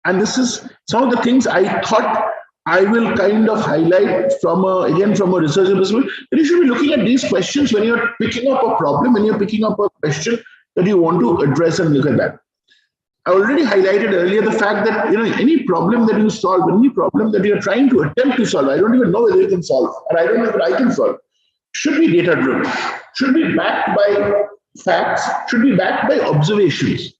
And this is some of the things I thought I will kind of highlight from a researcher perspective. That you should be looking at these questions when you're picking up a problem, when you're picking up a question that you want to address, and look at that. I already highlighted earlier the fact that any problem that you solve, any problem that you're trying to attempt to solve, I don't even know whether you can solve, and I don't know whether I can solve, should be data driven, should be backed by facts, should be backed by observations.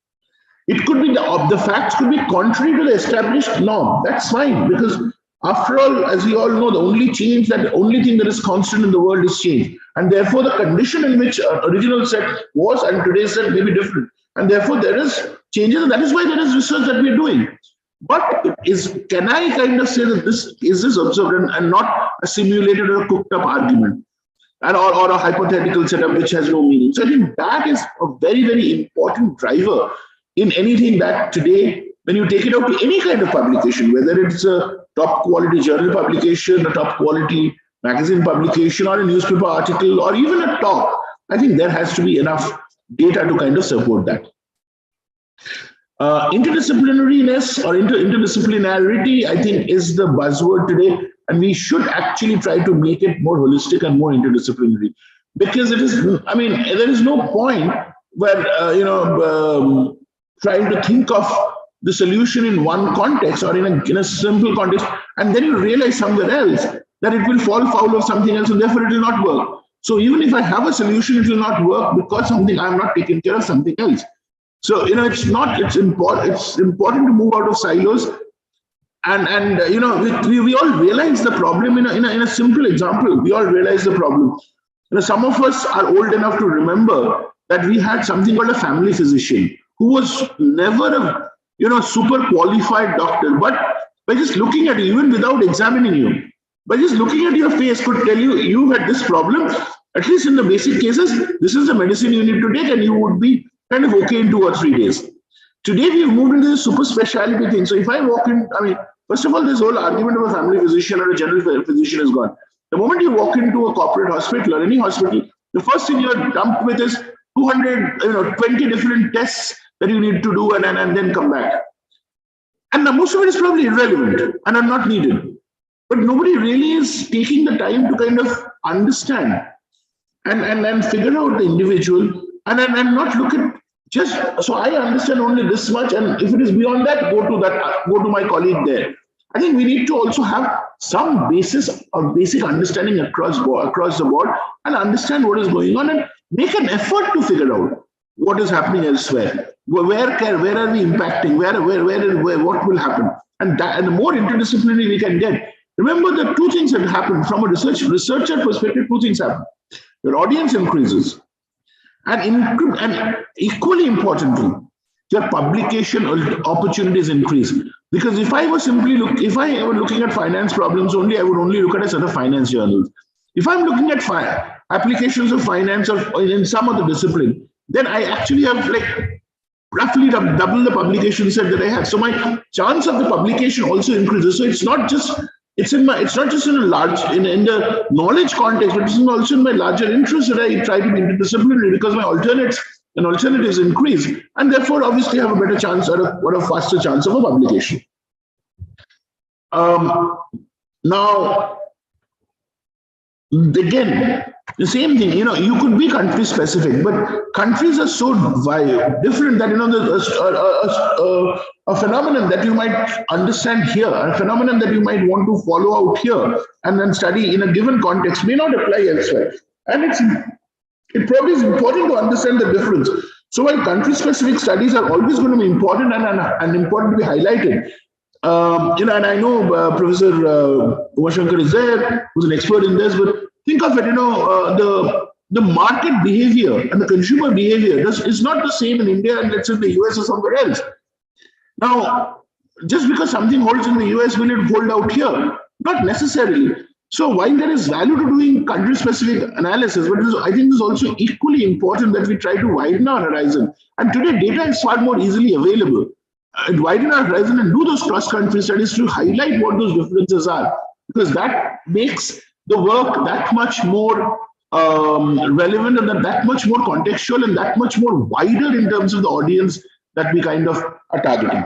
It could be the facts could be contrary to the established norm. That's fine, because after all, as we all know, the only thing that is constant in the world is change, and therefore the condition in which original set was and today's set may be different, and therefore there is changes, and that is why there is research that we're doing. But can I kind of say that this is observed and not a simulated or a cooked up argument, and or a hypothetical setup which has no meaning? So I think that is a very, very important driver in anything that today, when you take it out to any kind of publication, whether it's a top quality journal publication, a top quality magazine publication, or a newspaper article, or even a talk, I think there has to be enough data to kind of support that. Interdisciplinariness or interdisciplinarity, I think, is the buzzword today, and we should actually try to make it more holistic and more interdisciplinary, because it is, there is no point where trying to think of the solution in one context or in a simple context, and then you realize somewhere else that it will fall foul of something else, and therefore it will not work. So even if I have a solution, it will not work because something I'm not taking care of something else. So it's important to move out of silos, and we all realize the problem in a simple example. We all realize the problem. Some of us are old enough to remember that we had something called a family physician who was never a super qualified doctor, but by just looking at you, even without examining you, by just looking at your face, could tell you had this problem. At least in the basic cases, this is the medicine you need to take, and you would be kind of okay in 2 or 3 days. Today, we've moved into the super specialty thing. So if I walk in, first of all, this whole argument of a family physician or a general physician is gone. The moment you walk into a corporate hospital or any hospital, the first thing you're dumped with is 20 different tests that you need to do and then come back. And most of it is probably irrelevant and are not needed. But nobody really is taking the time to kind of understand and figure out the individual and not look at just, so I understand only this much, and if it is beyond that, go to my colleague there. I think we need to also have some basis of basic understanding across the board and understand what is going on and make an effort to figure out what is happening elsewhere. Where are we impacting? Where what will happen? And the more interdisciplinary we can get. Remember, the two things that happen from a researcher perspective. 2 things happen. Your audience increases, and equally importantly, your publication opportunities increase. Because if I were looking at finance problems only, I would only look at a set of finance journals. If I'm looking at applications of finance or in some other discipline, then I actually have roughly double the publication set that I have. So my chance of the publication also increases. So it's not just in the knowledge context, but it's also in my larger interest that I try to be interdisciplinary, because my alternatives increase, and therefore obviously have a better chance or a faster chance of a publication. Now, again, the same thing, you could be country specific, but countries are so different that, a phenomenon that you might understand here, a phenomenon that you might want to follow out here and then study in a given context may not apply elsewhere. And it probably is important to understand the difference. So while country specific studies are always going to be important and important to be highlighted, and I know Professor Umashankar is there, who's an expert in this, but think of it, the market behavior and the consumer behavior is not the same in India and let's say in the US or somewhere else. Now, just because something holds in the US, will it hold out here? Not necessarily. So while there is value to doing country-specific analysis, but I think it is also equally important that we try to widen our horizon. And today, data is far more easily available. And widen our horizon and do those cross-country studies to highlight what those differences are, because that makes the work that much more relevant and that much more contextual and that much more wider in terms of the audience that we kind of are targeting.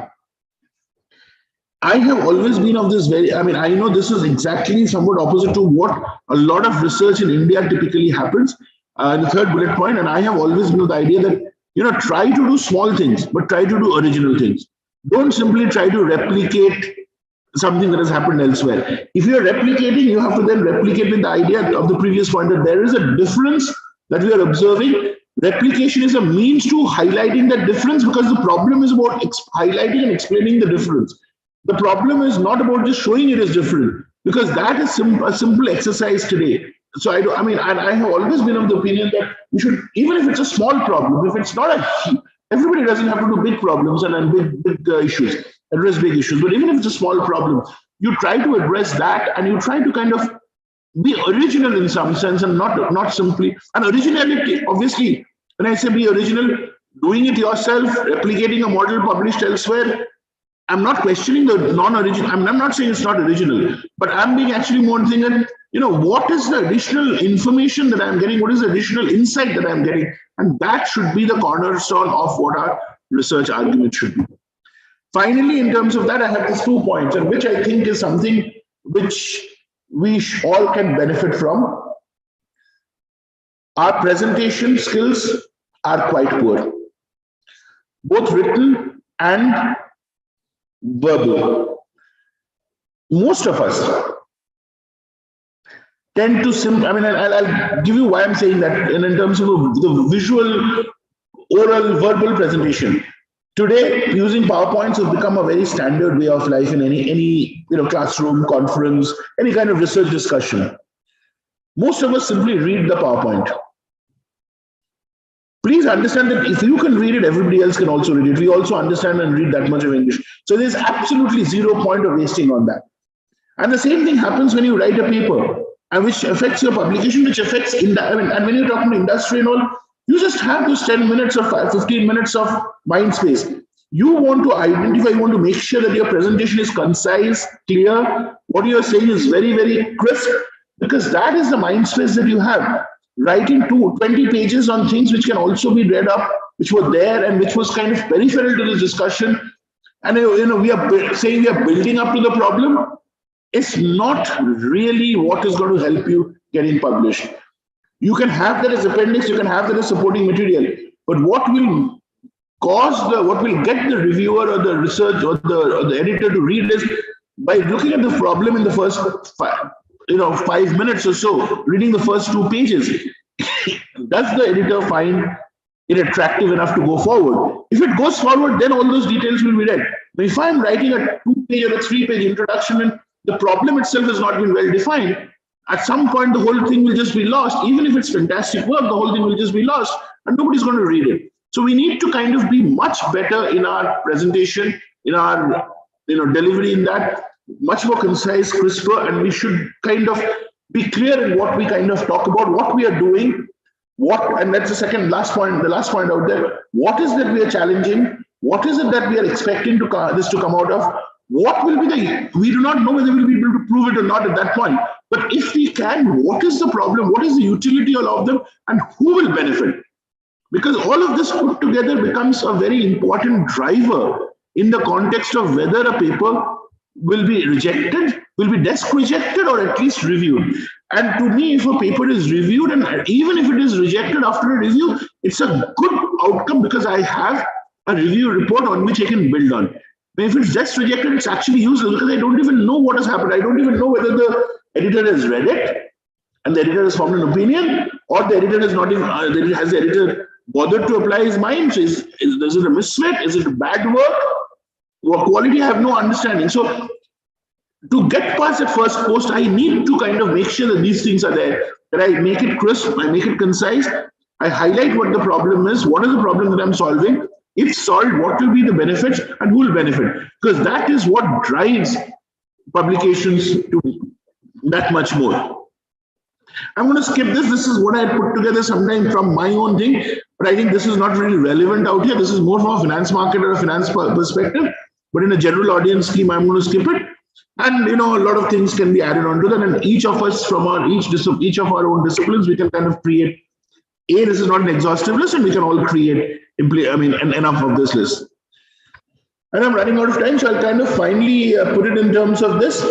I have always been of this I know this is exactly somewhat opposite to what a lot of research in India typically happens. The third bullet point, and I have always been of the idea that, try to do small things, but try to do original things. Don't simply try to replicate something that has happened elsewhere. If you're replicating, you have to then replicate with the idea of the previous point that there is a difference that we are observing. Replication is a means to highlighting that difference, because the problem is about highlighting and explaining the difference. The problem is not about just showing it as different, because that is a simple exercise today. So I have always been of the opinion that we should, even if it's a small problem, if it's not everybody doesn't have to do big problems and big issues, address big issues, but even if it's a small problem, you try to address that and you try to kind of be original in some sense and not simply, and originality, obviously, when I say be original, doing it yourself, replicating a model published elsewhere, I'm not questioning the non-original. I'm not saying it's not original, but I'm being actually more thinking, what is the additional information that I'm getting? What is the additional insight that I'm getting? And that should be the cornerstone of what our research argument should be. Finally, in terms of that, I have these 2 points, and which I think is something which we all can benefit from. Our presentation skills are quite poor, both written and verbal. Most of us tend to I'll give you why I'm saying that in terms of the visual, oral, verbal presentation. Today, using PowerPoints has become a very standard way of life in any classroom, conference, any kind of research discussion. Most of us simply read the PowerPoint. Please understand that if you can read it, everybody else can also read it. We also understand and read that much of English. So there's absolutely 0 point of wasting on that. And the same thing happens when you write a paper, and which affects your publication, which affects, and when you're talking to industry and all, you just have those 10 minutes or 15 minutes of mind space. You want to identify, you want to make sure that your presentation is concise, clear, what you're saying is very, very crisp, because that is the mind space that you have. Writing 20 pages on things which can also be read up, which were there and which was kind of peripheral to this discussion. And we are saying we are building up to the problem. It's not really what is going to help you getting published. You can have that as appendix, you can have that as supporting material, but what will get the reviewer or the research or the editor to read is by looking at the problem in the first 5 minutes or so, reading the first 2 pages. Does the editor find it attractive enough to go forward? If it goes forward, then all those details will be read. But if I'm writing a 2-page or a 3-page introduction and the problem itself has not been well defined, at some point the whole thing will just be lost. Even if it's fantastic work, the whole thing will just be lost and nobody's going to read it. So we need to kind of be much better in our presentation, in our delivery, in that much more concise, crisper, and we should kind of be clear in what we kind of talk about, what we are doing, and that's the last point out there. What is that we are challenging? What is it that we are expecting this to come out of? What will be we do not know whether we'll be able to prove it or not at that point. But if we can, what is the problem? What is the utility of them? And who will benefit? Because all of this put together becomes a very important driver in the context of whether a paper will be rejected, will be desk rejected or at least reviewed. And to me, if a paper is reviewed, and even if it is rejected after a review, it's a good outcome because I have a review report on which I can build on. But if it's just rejected, it's actually useless because I don't even know what has happened. I don't even know whether the editor has read it and the editor has formed an opinion, or the editor has not even, has the editor bothered to apply his mind? So is it a misread? Is it bad work? Or quality? I have no understanding. So to get past that first post, I need to kind of make sure that these things are there, that I make it crisp, I make it concise, I highlight what the problem is, what is the problem that I'm solving, if solved, what will be the benefits and who will benefit, because that is what drives publications to that much more. I'm going to skip this. This is what I put together sometime from my own thing, but I think this is not really relevant out here. This is more from a finance market or a finance perspective, but in a general audience scheme, I'm going to skip it. And a lot of things can be added on to that. And each of us from our each of our own disciplines, we can kind of create. This is not an exhaustive list, and we can all create enough of this list. And I'm running out of time, so I'll kind of finally put it in terms of this.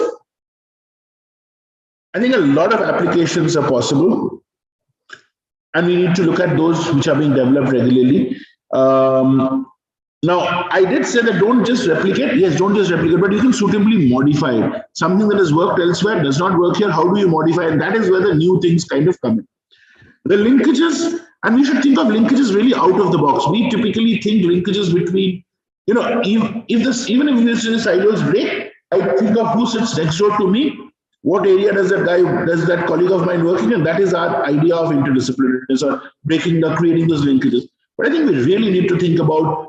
I think a lot of applications are possible, and we need to look at those which are being developed regularly. Now, I did say that don't just replicate. Yes, don't just replicate, but you can suitably modify it. Something that has worked elsewhere does not work here. How do you modify it? And that is where the new things kind of come in. The linkages, and we should think of linkages really out of the box. We typically think linkages between, even if this silos break, I think of who sits next door to me, what area does that colleague of mine working in? That is our idea of interdisciplinariness or creating those linkages. But I think we really need to think about,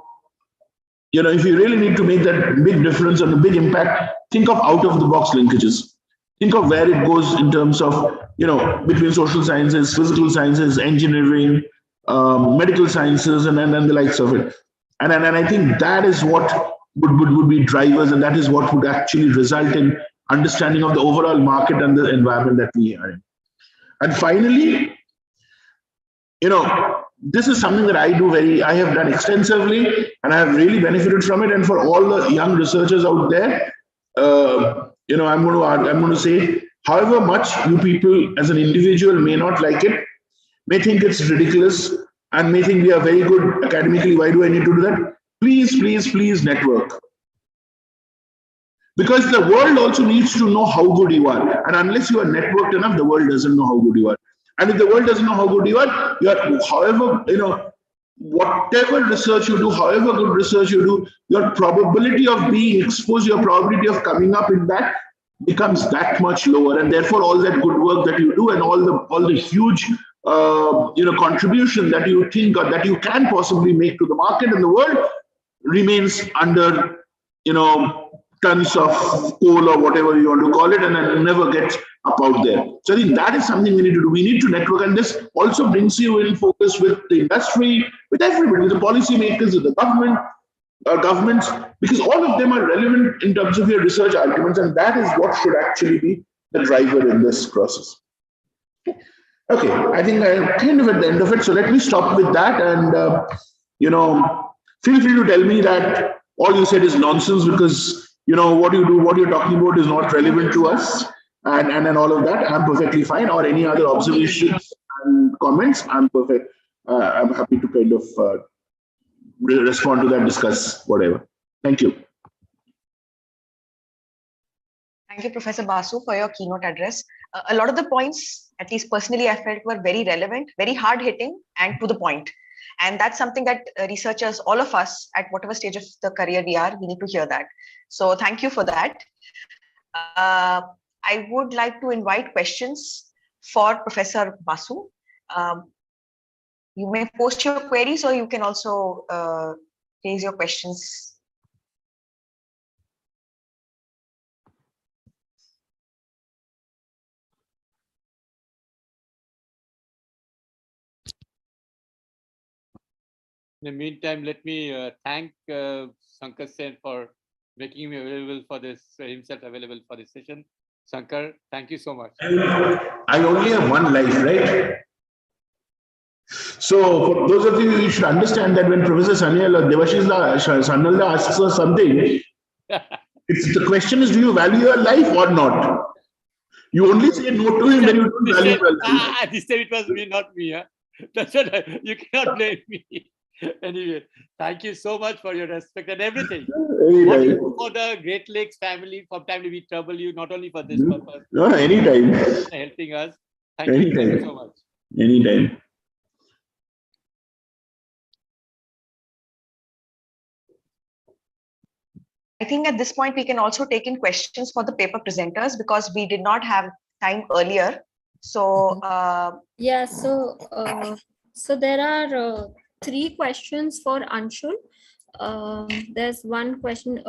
if you really need to make that big difference and a big impact, think of out of the box linkages. Think of where it goes in terms of, between social sciences, physical sciences, engineering, medical sciences, and the likes of it. And I think that is what would be drivers, and that is what would actually result in understanding of the overall market and the environment that we are in. And finally, this is something that I have done extensively, and I have really benefited from it. And for all the young researchers out there, I'm going to say, however much you people as an individual may not like it, may think it's ridiculous, and may think we are very good academically, why do I need to do that? Please, please, please network. Because the world also needs to know how good you are. And unless you are networked enough, the world doesn't know how good you are. And if the world doesn't know how good you are, whatever research you do, however good research you do, your probability of being exposed, your probability of coming up in that becomes that much lower. And therefore, all that good work that you do and all the huge contribution that you think or that you can possibly make to the market and the world remains under, tons of coal or whatever you want to call it, and it never gets up out there. So I think that is something we need to do. We need to network, and this also brings you in focus with the industry, with everybody, with the policymakers, with the governments, because all of them are relevant in terms of your research arguments, and that is what should actually be the driver in this process. Okay, I think I'm kind of at the end of it, so let me stop with that, and feel free to tell me that all you said is nonsense, because what you do, what you're talking about is not relevant to us, and all of that. I'm perfectly fine. Or any other observations and comments, I'm perfect. I'm happy to kind of respond to that, discuss whatever. Thank you. Thank you, Professor Basu, for your keynote address. A lot of the points, at least personally, I felt were very relevant, very hard hitting, and to the point. And that's something that researchers, all of us, at whatever stage of the career we are, we need to hear that. So thank you for that. I would like to invite questions for Professor Basu. You may post your queries, or you can also raise your questions. In the meantime, let me thank Shankar Sen for making me available for this, himself available for this session. Shankar, thank you so much. I only have one life, right? So for those of you should understand that when Professor Sanyal or Devashish Sanyal asks us something, It's the question is, do you value your life or not? You only say no to him when you don't value your life. This time it was me, not me. Huh? That's what you cannot blame me. Anyway, thank you so much for your respect and everything. What you do for the Great Lakes family, from time to we trouble you, not only for this purpose. No, anytime. Helping us. Thank you so much. Anytime. I think at this point, we can also take in questions for the paper presenters because we did not have time earlier. So, yeah, so there are 3 questions for Anshul. There's one question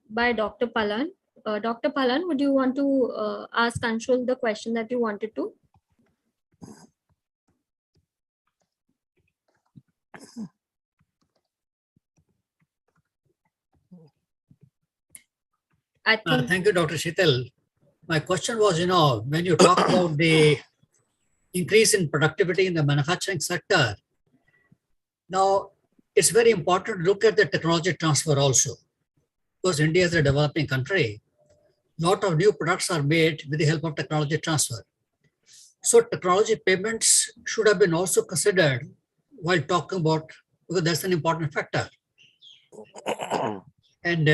by Dr. Palan. Dr. Palan, would you want to ask Anshul the question that you wanted to? Thank you, Dr. Sheetal. My question was, when you talk about the increase in productivity in the manufacturing sector, now it's very important to look at the technology transfer also, because India is a developing country. A lot of new products are made with the help of technology transfer. So technology payments should have been also considered while talking about, because that's an important factor. And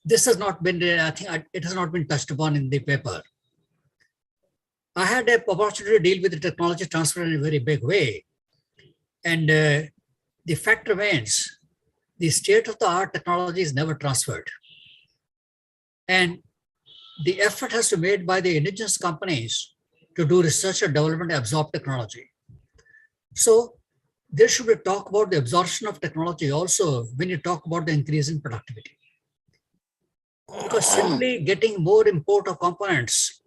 this has not been, I think it has not been touched upon in the paper. I had an opportunity to deal with the technology transfer in a very big way. And the fact remains, the state-of-the-art technology is never transferred. And the effort has to be made by the indigenous companies to do research and development and absorb technology. So there should be talk about the absorption of technology also when you talk about the increase in productivity. Because simply getting more import of components,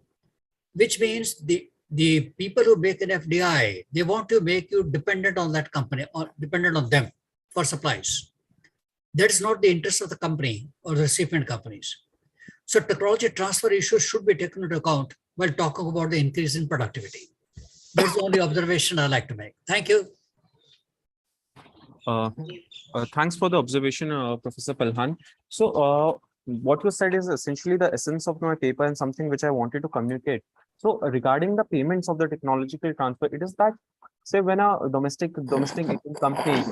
which means the people who make an FDI, they want to make you dependent on that company or dependent on them for supplies. That is not the interest of the company or the recipient companies. So technology transfer issues should be taken into account while talking about the increase in productivity. That's the only observation I like to make. Thank you. Thanks for the observation, Professor Palhan. So what you said is essentially the essence of my paper and something which I wanted to communicate. So regarding the payments of the technological transfer, it is that, say, when a domestic Indian company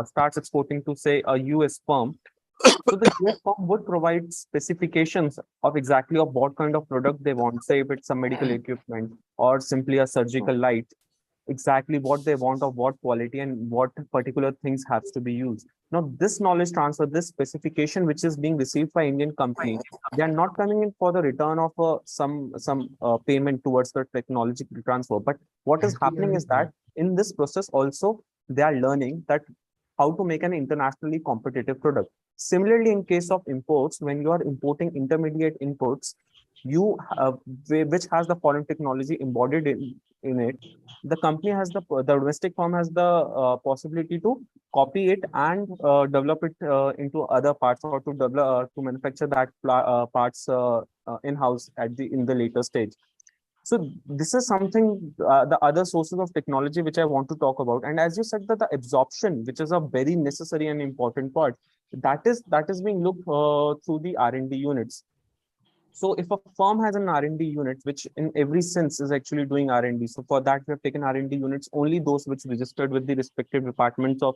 starts exporting to, say, a US firm, so the US firm would provide specifications of exactly of what kind of product they want, say if it's a medical equipment or simply a surgical light, exactly what they want, of what quality and what particular things has to be used. Now, this knowledge transfer, this specification which is being received by Indian company, they are not coming in for the return of some payment towards the technological transfer. But what is happening is that in this process also, they are learning that how to make an internationally competitive product. Similarly, in case of imports, when you are importing intermediate inputs, you which has the foreign technology embodied in it, the company has the domestic firm has the possibility to copy it and develop it into other parts, or to develop to manufacture that parts in-house in the later stage. So this is something, the other sources of technology which I want to talk about. And as you said, that the absorption, which is a very necessary and important part, that is being looked through the R&D units. So if a firm has an R&D unit, which in every sense is actually doing R&D, so for that we have taken R&D units, only those which registered with the respective departments of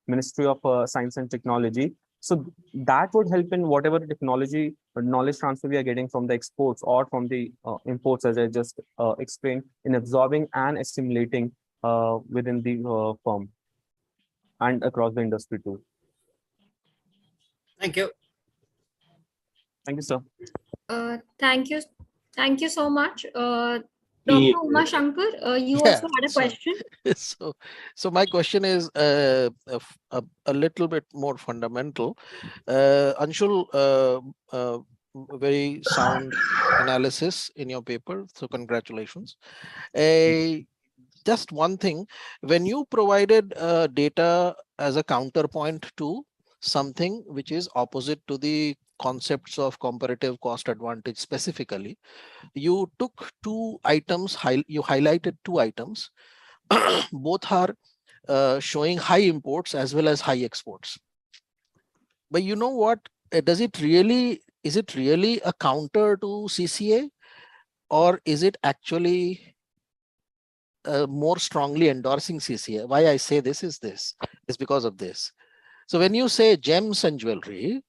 Ministry of Science and Technology. So that would help in whatever technology or knowledge transfer we are getting from the exports or from the imports, as I just explained, in absorbing and assimilating within the firm and across the industry too. Thank you. Thank you, sir. Thank you so much. Dr. Uma Shankar, you also had a question. So my question is a little bit more fundamental. Anshul, very sound analysis in your paper, so congratulations. Just one thing, when you provided data as a counterpoint to something which is opposite to the concepts of comparative cost advantage specifically, you took 2 items, you highlighted 2 items. Both are showing high imports as well as high exports. But you know what, does it really is it really a counter to CCA, or is it actually more strongly endorsing CCA? Why I say this is because of this. So when you say gems and jewelry,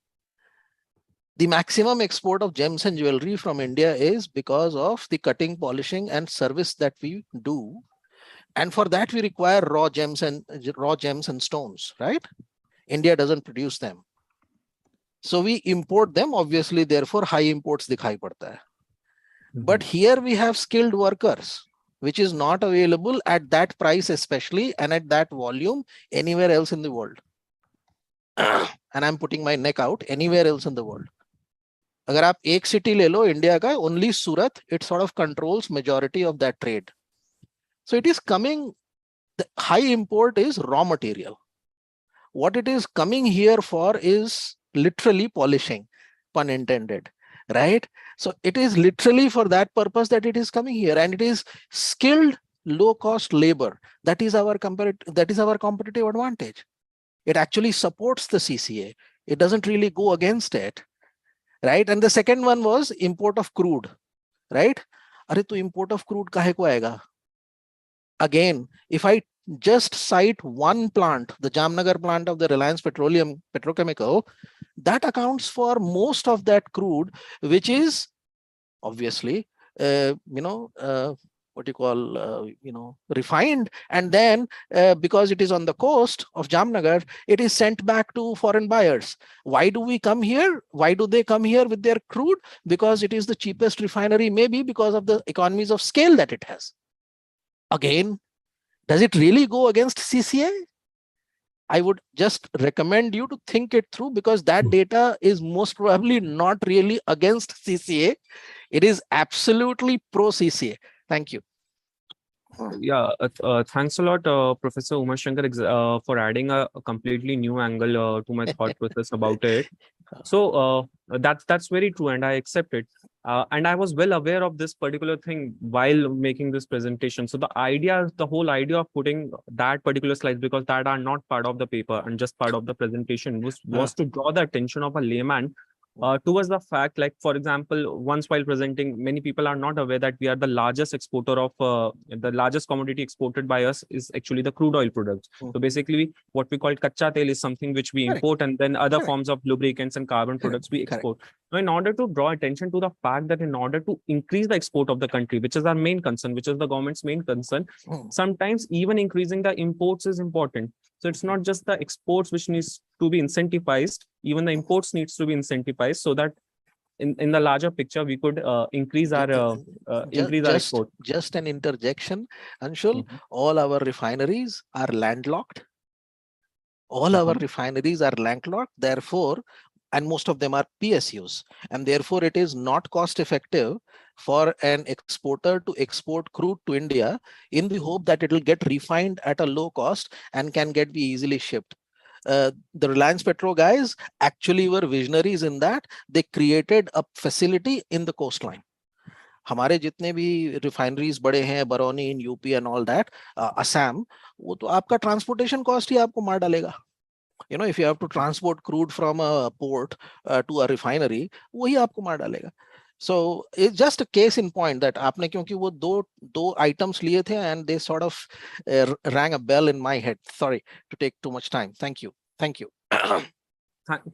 the maximum export of gems and jewelry from India is because of the cutting, polishing, and service that we do. And for that, we require raw gems and stones, right? India doesn't produce them. So we import them, obviously, therefore high imports dikhai padta hai. But here we have skilled workers, which is not available at that price, especially, and at that volume anywhere else in the world. And I'm putting my neck out, anywhere else in the world. अगर आप एक city ले लो India का, only Surat, it sort of controls majority of that trade. So it is coming, the high import is raw material. What it is coming here for is literally polishing, pun intended, right? So it is literally for that purpose that it is coming here, and it is skilled, low-cost labor. That is our competitive advantage. It actually supports the CCA. It doesn't really go against it, right? And the second one was import of crude, right? Are to import of crude kahe ko aega? Again, if I just cite one plant, the Jamnagar plant of the Reliance Petrochemical, that accounts for most of that crude, which is obviously, what you call, refined. And then because it is on the coast of Jamnagar, it is sent back to foreign buyers. Why do we come here? Why do they come here with their crude? Because it is the cheapest refinery, maybe because of the economies of scale that it has. Again, does it really go against CCA? I would just recommend you to think it through, because that data is most probably not really against CCA. It is absolutely pro CCA. Thank you. Yeah, thanks a lot, Professor Umashankar, for adding a completely new angle to my thought process about it. So that's very true, and I accept it. And I was well aware of this particular thing while making this presentation. So the whole idea of putting that particular slides, because that are not part of the paper and just part of the presentation, was to draw the attention of a layman towards the fact, like, for example, once while presenting, many people are not aware that we are the largest exporter of the largest commodity exported by us is actually the crude oil products. So basically, what we call kacha tel is something which we import, and then other forms of lubricants and carbon products we export. Now, in order to draw attention to the fact that in order to increase the export of the country, which is our main concern, which is the government's main concern, sometimes even increasing the imports is important. So it's not just the exports which needs to be incentivized, even the imports needs to be incentivized, so that in the larger picture we could increase our export. Just an interjection, Anshul. All our refineries are landlocked. All our refineries are landlocked, therefore, and most of them are PSUs, and therefore it is not cost effective for an exporter to export crude to India in the hope that it will get refined at a low cost and can be easily shipped. The Reliance Petro guys actually were visionaries in that they created a facility in the coastline. हमारे जितने भी refineries बड़े हैं, Baroni in UP and all that, Assam, वो तो आपका transportation cost ही आपको मार डालेगा. If you have to transport crude from a port to a refinery, वही आपको मार डालेगा. So it's just a case in point that आपने क्योंकि वो दो items लिए थे, and they sort of rang a bell in my head. Sorry to take too much time. Thank you. Thank you.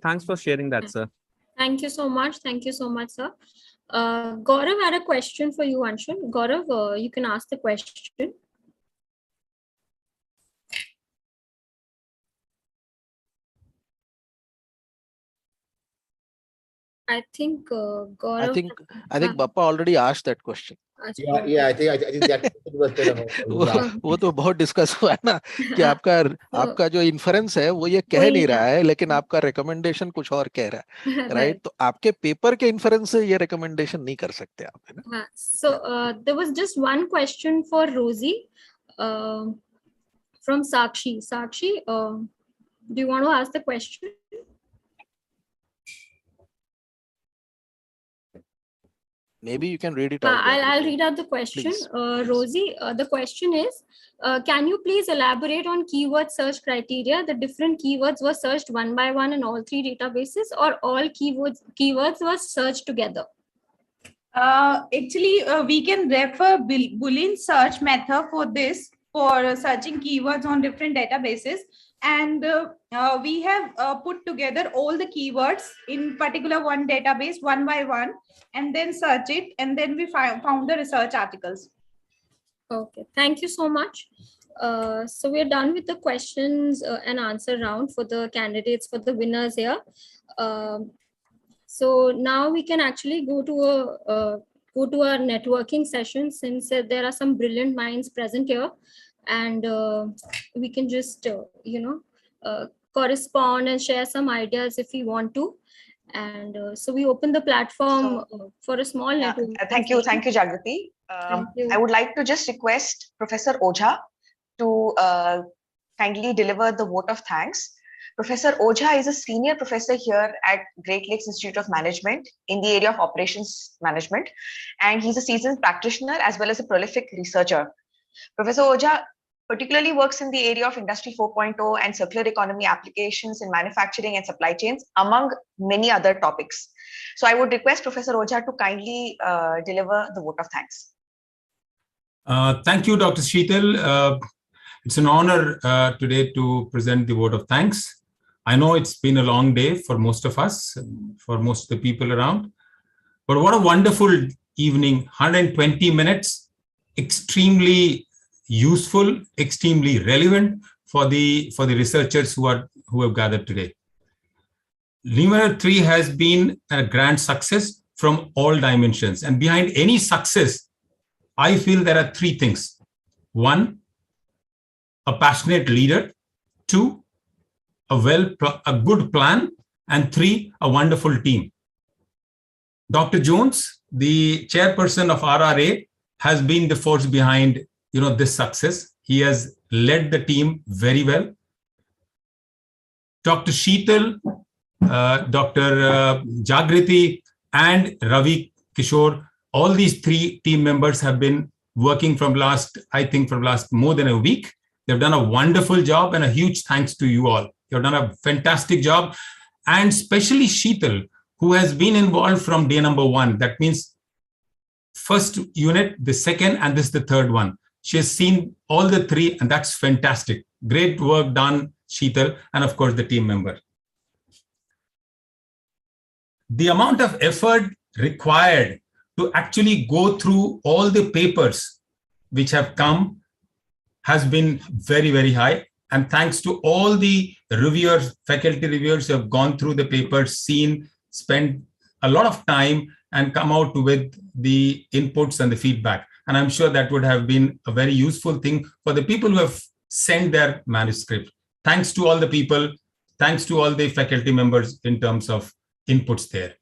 Thanks for sharing that, sir. Thank you so much. Thank you so much, sir. Gaurav had a question for you, Anshul. Gaurav, you can ask the question. I think Gaurav. I think Bappa already asked that question. Yeah, I think that was वो तो बहुत discuss हुआ है ना कि आपका जो inference है वो ये कह नहीं रहा है, लेकिन आपका रिकमेंडेशन कुछ और कह रहा है, राइट? तो आपके पेपर के इन्फरेंस से ये रिकमेंडेशन नहीं कर सकते आप, है ना? So there was just one question for Rosie from Sakshi. Sakshi, do you want to ask the question? Maybe you can read it out. I'll read out the question. Please. Rosie, the question is, can you please elaborate on keyword search criteria? The different keywords were searched one by one in all three databases, or all keywords were searched together? Actually, we can refer Boolean search method for this, for searching keywords on different databases. And we have put together all the keywords in particular one database one by one, and then search it, and then we found the research articles. Okay, thank you so much. So we're done with the questions and answer round for the candidates, for the winners here. So now we can actually go to a networking session, since there are some brilliant minds present here, and we can just correspond and share some ideas if we want to. And so we open the platform for a small network. Thank you, Jagrati. Thank you. I would like to just request Professor Ojha to kindly deliver the vote of thanks. Professor Ojha is a senior professor here at Great Lakes Institute of Management in the area of operations management, and he's a seasoned practitioner as well as a prolific researcher. Professor Ojha particularly works in the area of Industry 4.0 and circular economy applications in manufacturing and supply chains, among many other topics. So I would request Professor Ojha to kindly deliver the vote of thanks. Thank you, Dr. Sheetal. It's an honor today to present the vote of thanks. I know it's been a long day for most of us, for most of the people around, but what a wonderful evening, 120 minutes, extremely useful, extremely relevant for the researchers who have gathered today. Lumiere 3 has been a grand success from all dimensions, and behind any success, I feel there are three things. One, a passionate leader. Two, a good plan. And three, a wonderful team. Dr. Jones, the chairperson of RRA, has been the force behind this success. He has led the team very well. Dr. Sheetal, Dr. Jagriti, and Ravi Kishore, all these three team members have been working from last more than a week. They've done a wonderful job, and a huge thanks to you all. You've done a fantastic job, and especially Sheetal, who has been involved from day number one. That means first unit, the second, and this is the third one. She has seen all the three, and that's fantastic. Great work done, Sheetal, and of course the team member. The amount of effort required to actually go through all the papers which have come has been very, very high. And thanks to all the reviewers, faculty reviewers who have gone through the papers, seen, spent a lot of time, and come out with the inputs and the feedback. And I'm sure that would have been a very useful thing for the people who have sent their manuscript. Thanks to all the people, thanks to all the faculty members in terms of inputs there.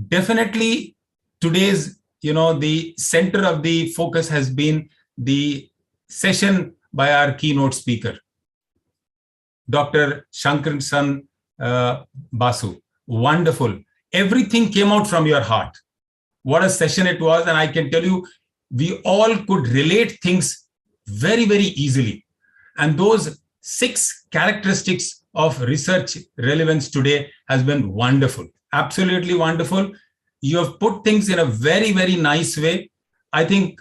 Definitely today's, the center of the focus has been the session by our keynote speaker, Dr. Shankaran Basu. Wonderful. Everything came out from your heart. What a session it was. And I can tell you, we all could relate things very, very easily. And those 6 characteristics of research relevance today has been wonderful. Absolutely wonderful. You have put things in a very, very nice way. I think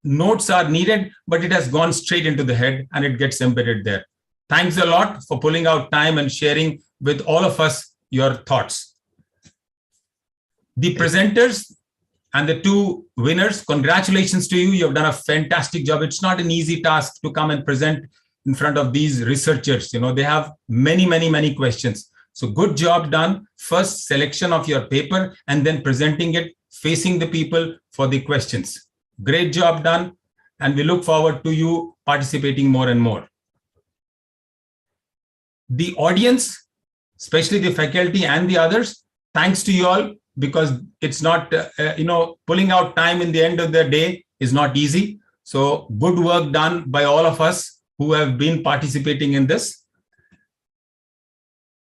notes are needed, but it has gone straight into the head and it gets embedded there. Thanks a lot for pulling out time and sharing with all of us your thoughts. The presenters and the 2 winners, congratulations to you. You have done a fantastic job. It's not an easy task to come and present in front of these researchers. They have many, many, many questions. So good job done. First selection of your paper and then presenting it, facing the people for the questions. Great job done. And we look forward to you participating more and more. The audience, especially the faculty and the others, thanks to you all, because it's not, pulling out time in the end of the day is not easy. So good work done by all of us who have been participating in this.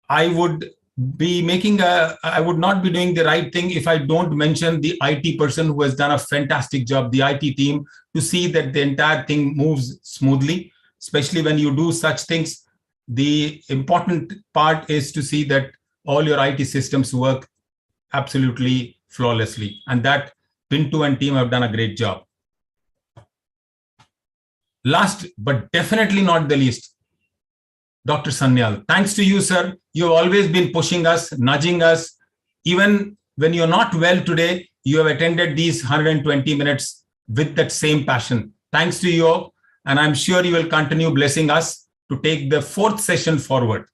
I would I would not be doing the right thing if I don't mention the IT person who has done a fantastic job, the IT team, to see that the entire thing moves smoothly, especially when you do such things. The important part is to see that all your IT systems work absolutely flawlessly, and that Pinto and team have done a great job. Last, but definitely not the least, Dr. Sanyal, thanks to you, sir. You've always been pushing us, nudging us. Even when you're not well today, you have attended these 120 minutes with that same passion. Thanks to you, and I'm sure you will continue blessing us to take the 4th session forward.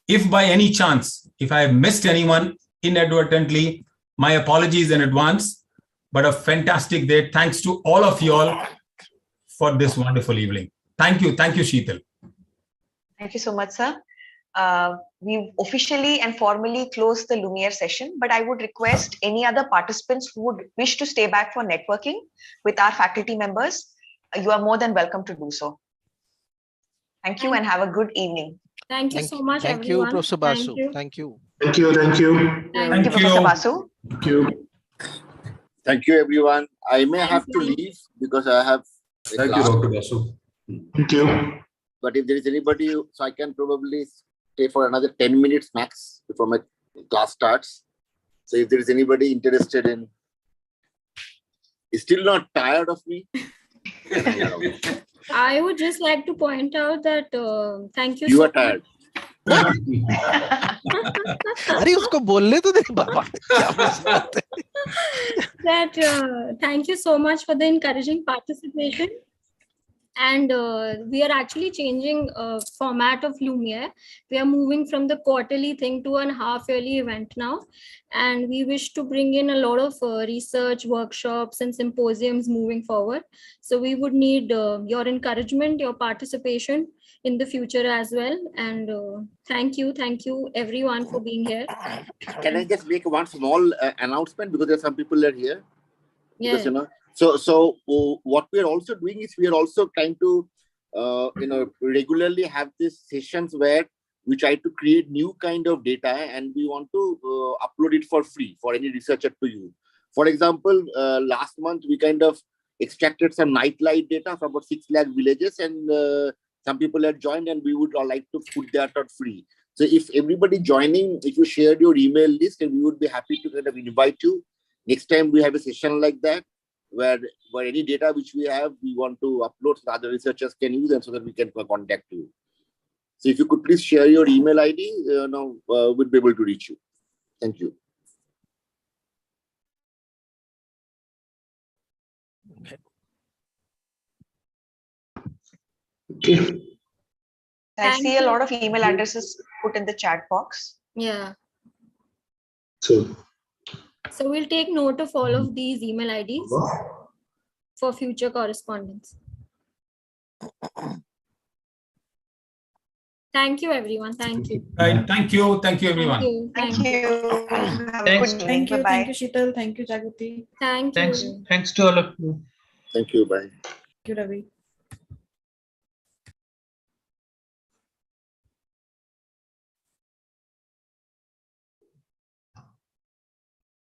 If by any chance, if I have missed anyone inadvertently, my apologies in advance, but a fantastic day. Thanks to all of you all for this wonderful evening. Thank you, Sheetal. Thank you so much, sir. We've officially and formally closed the Lumiere session, but I would request any other participants who would wish to stay back for networking with our faculty members, you are more than welcome to do so. Thank you and have a good evening. Thank you so much, Thank everyone. you, Professor Basu. Thank you. Thank you. Thank you. Thank you, Professor Basu. Thank you. Thank you, everyone. I may Thank have to you. leave because I have a Thank you, class. Dr. Basu. Thank you. But if there is anybody, so I can probably stay for another 10 minutes max before my class starts. So if there is anybody interested in, is still not tired of me. I would just like to point out that thank you. You so are tired. अरे उसको बोलने तो दे बाबा क्या बात है? That thank you so much for the encouraging participation. And we are actually changing format of Lumiere. We are moving from the quarterly thing to a half-yearly event now. And we wish to bring in a lot of research, workshops, and symposiums moving forward. So we would need your encouragement, your participation in the future as well. And thank you everyone for being here. Can I just make one small announcement, because there are some people are here? Yeah. Because, so what we are also doing is we are also trying to regularly have these sessions where we try to create new kind of data, and we want to upload it for free for any researcher to use. For example, last month we kind of extracted some nightlight data from about 6 lakh villages, and some people had joined, and we would like to put that out free. So if everybody joining, if you shared your email list, and we would be happy to kind of invite you. Next time we have a session like that, where any data which we have, we want to upload so other researchers can use them, so that we can contact you. So if you could please share your email ID, we'll be able to reach you. Thank you. Okay. I see a lot of email addresses put in the chat box. Yeah. So We'll take note of all of these email IDs for future correspondence. Thank you, everyone. Thank you. Right. Thank you, everyone. Thank you. Have a good evening. Thank you. Bye-bye. Thank you, Sheetal. Thank you, Jagati. Thank you. Thanks to all of you. Thank you. Bye. Thank you, Ravi.